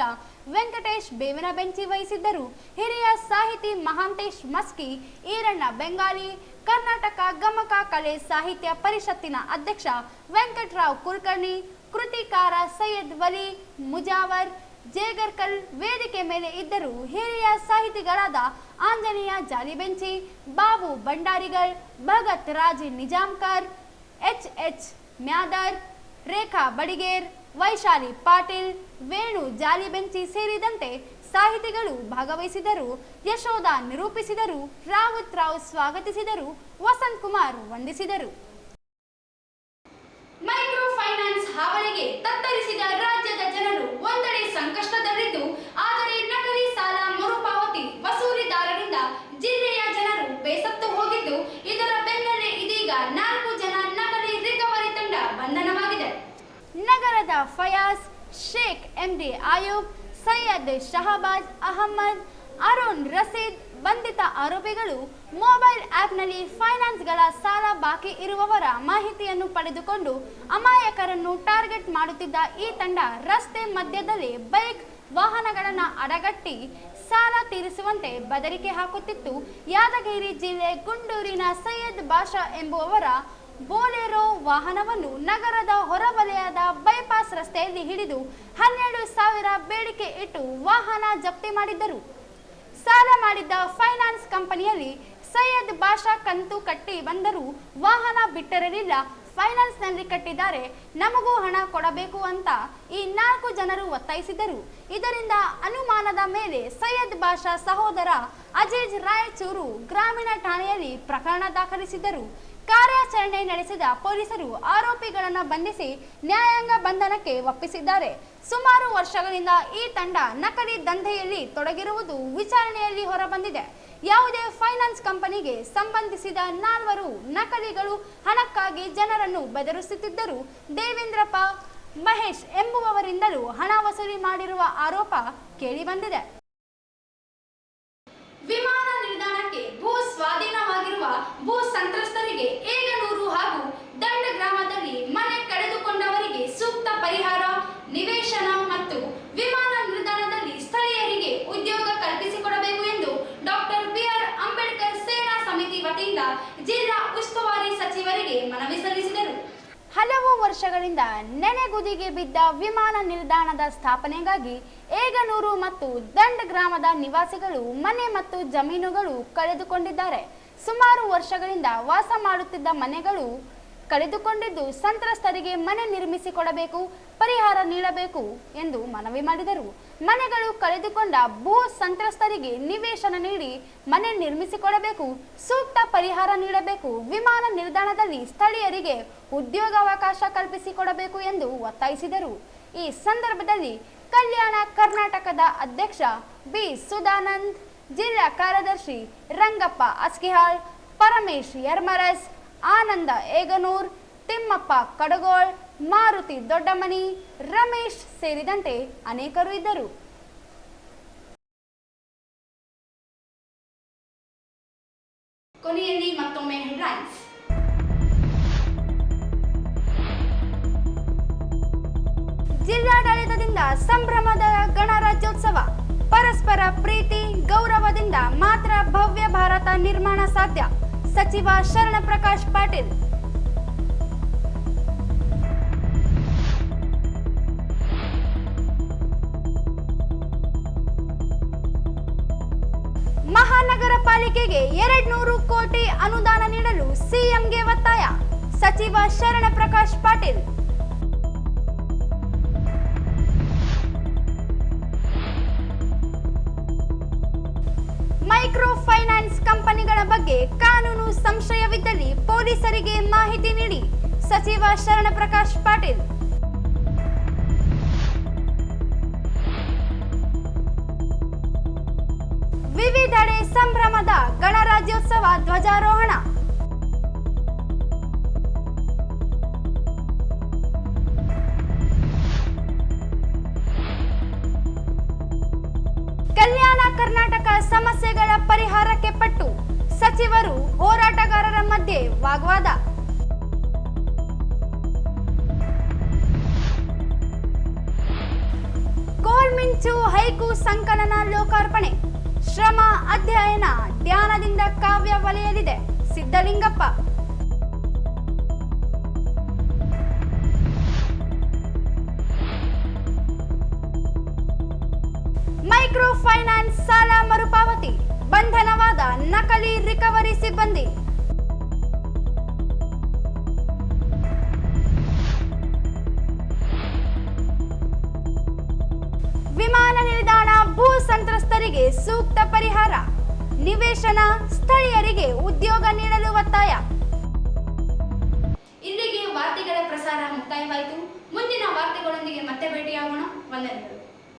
ವೆಂಕಟೇಶ್ ಬೇವಿನ ಬೆಂಚಿ ವಹಿಸಿದ್ದರು. ಹಿರಿಯ ಸಾಹಿತಿ ಮಹಾಂತೇಶ್ ಮಸ್ಕಿ, ಈರಣ್ಣ ಬೆಂಗಾಲಿ, ಕರ್ನಾಟಕ ಗಮಕ ಕಲೆ ಸಾಹಿತ್ಯ ಪರಿಷತ್ತಿನ ಅಧ್ಯಕ್ಷ ವೆಂಕಟರಾವ್ ಕುಲಕರ್ಣಿ, ಕೃತಿಕಾರ ಸೈಯದ್ ವಲಿ ಮುಜಾವರ್ ಜೇಗರ್ಕಲ್ ವೇದಿಕೆ ಮೇಲೆ ಇದ್ದರು. ಹಿರಿಯ ಸಾಹಿತಿಗಳಾದ ಆಂಜನೇಯ ಜಾಲಿಬೆಂಚಿ, ಬಾಬು ಭಂಡಾರಿಗಲ್, ಭಗತ್ ರಾಜ್ ನಿಜಾಮ್ಕರ್, ಎಚ್ ಮ್ಯಾದರ್, ರೇಖಾ ಬಡಿಗೇರ್, ವೈಶಾಲಿ ಪಾಟೀಲ್, ವೇಣು ಜಾಲಿಬೆಂಚಿ ಸೇರಿದಂತೆ ಸಾಹಿತಿಗಳು ಭಾಗವಹಿಸಿದರು. ಯಶೋಧ ನಿರೂಪಿಸಿದರು. ರಾವತ್ ರಾವ್ ಸ್ವಾಗತಿಸಿದರು. ವಸಂತ್ ಕುಮಾರ್ ವಂದಿಸಿದರು. ಮೈಕ್ರೋ ಫೈನಾನ್ಸ್ ಹಾವಳಿಗೆ ತತ್ತರಿಸಿದ ರಾಜ್ಯದ ಜನರು ಒಂದೆಡೆ ಸಂಕಷ್ಟದಲ್ಲಿದ್ದು, ಆದರೆ ನಕಲಿ ಸಾಲ ಮರುಪಾವತಿ ವಸೂಲಿದಾರರಿಂದ ಜಿಲ್ಲೆಯ ಜನರು ಬೇಸತ್ತು ಹೋಗಿದ್ದು, ಇದರ ಬೆನ್ನಲ್ಲೇ ಇದೀಗ 4 ಜನ ನಕಲಿ ರಿಕವರಿ ತಂಡ ಬಂಧನವಾಗಿದೆ. ನಗರದ ಫಯಾಜ್, ಶೇಖ್ ಎಂಡಿ ಆಯೂಬ್, ಸೈಯದ್ ಶಹಬಾಜ್ ಅಹಮ್ಮದ್, ಅರುಣ್ ರಸೀದ್ ಬಂಧಿತ ಆರೋಪಿಗಳು ಮೊಬೈಲ್ ಆಪ್ನಲ್ಲಿ ಫೈನಾನ್ಸ್ಗಳ ಸಾಲ ಬಾಕಿ ಇರುವವರ ಮಾಹಿತಿಯನ್ನು ಪಡೆದುಕೊಂಡು ಅಮಾಯಕರನ್ನು ಟಾರ್ಗೆಟ್ ಮಾಡುತ್ತಿದ್ದ ಈ ತಂಡ ರಸ್ತೆ ಮಧ್ಯದಲ್ಲಿ ಬೈಕ್ ವಾಹನಗಳನ್ನು ಅಡಗಟ್ಟಿ ಸಾಲ ತೀರಿಸುವಂತೆ ಬೆದರಿಕೆ ಹಾಕುತ್ತಿತ್ತು. ಯಾದಗಿರಿ ಜಿಲ್ಲೆ ಗುಂಡೂರಿನ ಸೈಯದ್ ಬಾಷಾ ಎಂಬುವವರ ಬೋಲೆರೋ ವಾಹನವನ್ನು ನಗರದ ಹೊರವಲಯದ ಬೈಪಾಸ್ ರಸ್ತೆಯಲ್ಲಿ ಹಿಡಿದು 12,000 ಬೇಡಿಕೆ ಇಟ್ಟು ವಾಹನ ಜಪ್ತಿ ಮಾಡಿದ್ದರು. ಸಾಲ ಮಾಡಿದ್ದ ಫೈನಾನ್ಸ್ ಕಂಪನಿಯಲ್ಲಿ ಸೈಯದ್ ಬಾಷಾ ಕಂತು ಕಟ್ಟಿ ಬಂದರೂ ವಾಹನ ಬಿಟ್ಟಿರಲಿಲ್ಲ. ಫೈನಾನ್ಸ್ನಲ್ಲಿ ಕಟ್ಟಿದ್ದಾರೆ, ನಮಗೂ ಹಣ ಕೊಡಬೇಕು ಅಂತ ಈ 4 ಜನರು ಒತ್ತಾಯಿಸಿದರು. ಇದರಿಂದ ಅನುಮಾನದ ಮೇಲೆ ಸೈಯದ್ ಬಾಷಾ ಸಹೋದರ ಅಜೀಜ್ ರಾಯಚೂರು ಗ್ರಾಮೀಣ ಠಾಣೆಯಲ್ಲಿ ಪ್ರಕರಣ ದಾಖಲಿಸಿದರು. ಕಾರ್ಯಾಚರಣೆ ನಡೆಸಿದ ಪೊಲೀಸರು ಆರೋಪಿಗಳನ್ನು ಬಂಧಿಸಿ ನ್ಯಾಯಾಂಗ ಬಂಧನಕ್ಕೆ ಒಪ್ಪಿಸಿದ್ದಾರೆ. ಸುಮಾರು ವರ್ಷಗಳಿಂದ ಈ ತಂಡ ನಕಲಿ ದಂಧೆಯಲ್ಲಿ ತೊಡಗಿರುವುದು ವಿಚಾರಣೆಯಲ್ಲಿ ಹೊರಬಂದಿದೆ. ಯಾವುದೇ ಫೈನಾನ್ಸ್ ಕಂಪನಿಗೆ ಸಂಬಂಧಿಸಿದ 4 ನಕಲಿಗಳು ಹಣಕ್ಕಾಗಿ ಜನರನ್ನು ಬೆದರಿಸುತ್ತಿದ್ದರು. ದೇವೇಂದ್ರಪ್ಪ, ಮಹೇಶ್ ಎಂಬುವವರಿಂದಲೂ ಹಣ ವಸೂಲಿ ಮಾಡಿರುವ ಆರೋಪ ಕೇಳಿಬಂದಿದೆ. ವಿಮಾನ ನಿಲ್ದಾಣಕ್ಕೆ ಭೂ ಸ್ವಾಧೀನವಾಗಿರುವ ಭೂ ಸಂತ್ರಸ್ತರಿಗೆ ಏಗನೂರು ಹಾಗೂ ದಂಡ ಗ್ರಾಮದಲ್ಲಿ ಮನೆ ಕಳೆದುಕೊಂಡವರಿಗೆ ಸೂಕ್ತ ಪರಿಹಾರ, ನಿವೇಶನ ಮತ್ತು ವಿಮಾನ ನಿಲ್ದಾಣದಲ್ಲಿ ಸ್ಥಳೀಯರಿಗೆ ಉದ್ಯೋಗ ಕಲ್ಪಿಸಿಕೊಡಬೇಕು ಎಂದು ಡಾಕ್ಟರ್ ಬಿ.ಆರ್. ಅಂಬೇಡ್ಕರ್ ಸೇನಾ ಸಮಿತಿ ವತಿಯಿಂದ ಜಿಲ್ಲಾ ಉಸ್ತುವಾರಿ ಸಚಿವರಿಗೆ ಮನವಿ ಸಲ್ಲಿಸಿದರು. ಹಲವು ವರ್ಷಗಳಿಂದ ನೆನೆಗುದಿಗೆ ಬಿದ್ದ ವಿಮಾನ ನಿಲ್ದಾಣದ ಸ್ಥಾಪನೆಗಾಗಿ ಏಗನೂರು ಮತ್ತು ದಂಡ್ ಗ್ರಾಮದ ನಿವಾಸಿಗಳು ಮನೆ ಮತ್ತು ಜಮೀನುಗಳು ಕಳೆದುಕೊಂಡಿದ್ದಾರೆ. ಸುಮಾರು ವರ್ಷಗಳಿಂದ ವಾಸ ಮಾಡುತ್ತಿದ್ದ ಮನೆಗಳು ಕಳೆದುಕೊಂಡಿದ್ದು, ಸಂತ್ರಸ್ತರಿಗೆ ಮನೆ ನಿರ್ಮಿಸಿಕೊಡಬೇಕು, ಪರಿಹಾರ ನೀಡಬೇಕು ಎಂದು ಮನವಿ ಮಾಡಿದರು. ಮನೆಗಳು ಕಳೆದುಕೊಂಡ ಭೂ ಸಂತ್ರಸ್ತರಿಗೆ ನಿವೇಶನ ನೀಡಿ ಮನೆ ನಿರ್ಮಿಸಿಕೊಡಬೇಕು, ಸೂಕ್ತ ಪರಿಹಾರ ನೀಡಬೇಕು, ವಿಮಾನ ನಿಲ್ದಾಣದಲ್ಲಿ ಸ್ಥಳೀಯರಿಗೆ ಉದ್ಯೋಗಾವಕಾಶ ಕಲ್ಪಿಸಿಕೊಡಬೇಕು ಎಂದು ಒತ್ತಾಯಿಸಿದರು. ಈ ಸಂದರ್ಭದಲ್ಲಿ ಕಲ್ಯಾಣ ಕರ್ನಾಟಕದ ಅಧ್ಯಕ್ಷ ಬಿ ಸುಧಾನಂದ್, ಜಿಲ್ಲಾ ಕಾರ್ಯದರ್ಶಿ ರಂಗಪ್ಪ ಅಸ್ಕಿಹಾಳ್, ಪರಮೇಶ್ ಯರ್ಮರಸ್, ಆನಂದ ಏಗನೂರ್, ತಿಮ್ಮಪ್ಪ ಕಡಗೋಳ್, ಮಾರುತಿ ದೊಡ್ಡಮನಿ, ರಮೇಶ್ ಸೇರಿದಂತೆ ಅನೇಕರು ಇದ್ದರು. ಕೊನೆಯಲ್ಲಿ ಮತ್ತೊಮ್ಮೆ ಹೆಡ್ಲೈನ್ಸ್. ಜಿಲ್ಲಾಡಳಿತದಿಂದ ಸಂಭ್ರಮದ ಗಣರಾಜ್ಯೋತ್ಸವ. ಪರಸ್ಪರ ಪ್ರೀತಿ ಗೌರವದಿಂದ ಮಾತ್ರ ಭವ್ಯ ಭಾರತ ನಿರ್ಮಾಣ ಸಾಧ್ಯ. ಸಚಿವ ಶರಣ ಪ್ರಕಾಶ್ ಪಾಟೀಲ್. ಮಹಾನಗರ ಪಾಲಿಕೆಗೆ 200 ಕೋಟಿ ಅನುದಾನ ನೀಡಲು ಸಿಎಂಗೆ ಒತ್ತಾಯ. ಸಚಿವ ಶರಣ ಪ್ರಕಾಶ್ ಪಾಟೀಲ್. ಮೈಕ್ರೋ ಫೈನಾನ್ಸ್ ಕಂಪನಿಗಳ ಬಗ್ಗೆ ಕಾನೂನು ಸಂಶಯವಿದ್ದಲ್ಲಿ ಪೊಲೀಸರಿಗೆ ಮಾಹಿತಿ ನೀಡಿ. ಸಚಿವ ಶರಣ ಪ್ರಕಾಶ್ ಪಾಟೀಲ್. ವಿವಿಧೆಡೆ ಸಂಭ್ರಮದ ಗಣರಾಜ್ಯೋತ್ಸವ ಧ್ವಜಾರೋಹಣ. ಕಲ್ಯಾಣ ಕರ್ನಾಟಕ ಸಮಸ್ಯೆಗಳ ಪರಿಹಾರಕ್ಕೆ ಪಟ್ಟು ಸಚಿವರು ಹೋರಾಟಗಾರರ ಮಧ್ಯೆ ವಾಗ್ವಾದ. ಕೋಲ್ಮಿಂಚು ಹೈಕು ಸಂಕಲನ ಲೋಕಾರ್ಪಣೆ. ಶ್ರಮ ಅಧ್ಯಯನ ಧ್ಯಾನದಿಂದ ಕಾವ್ಯ ವಲಯಲಿದೆ. ಸಿದ್ದಲಿಂಗಪ್ಪ. ಮೈಕ್ರೋ ಫೈನಾನ್ಸ್ ಸಾಲ ಮರುಪಾವತಿ ಬಂಧನವಾದ ನಕಲಿ ರಿಕವರಿ ಸಿಬ್ಬಂದಿ. ವಿಮಾನ ನಿಲ್ದಾಣ ಭೂ ಸಂತ್ರಸ್ತರಿಗೆ ಸೂಕ್ತ ಪರಿಹಾರ. ನಿವೇಶನ ಸ್ಥಳೀಯರಿಗೆ ಉದ್ಯೋಗ ನೀಡಲು ಒತ್ತಾಯ. ಇಲ್ಲಿಗೆ ವಾರ್ತೆಗಳ ಪ್ರಸಾರ ಮುಕ್ತಾಯವಾಯಿತು. ಮುಂದಿನ ವಾರ್ತೆಗಳೊಂದಿಗೆ ಮತ್ತೆ ಭೇಟಿಯಾಗೋಣ. ವಂದನೆಗಳು.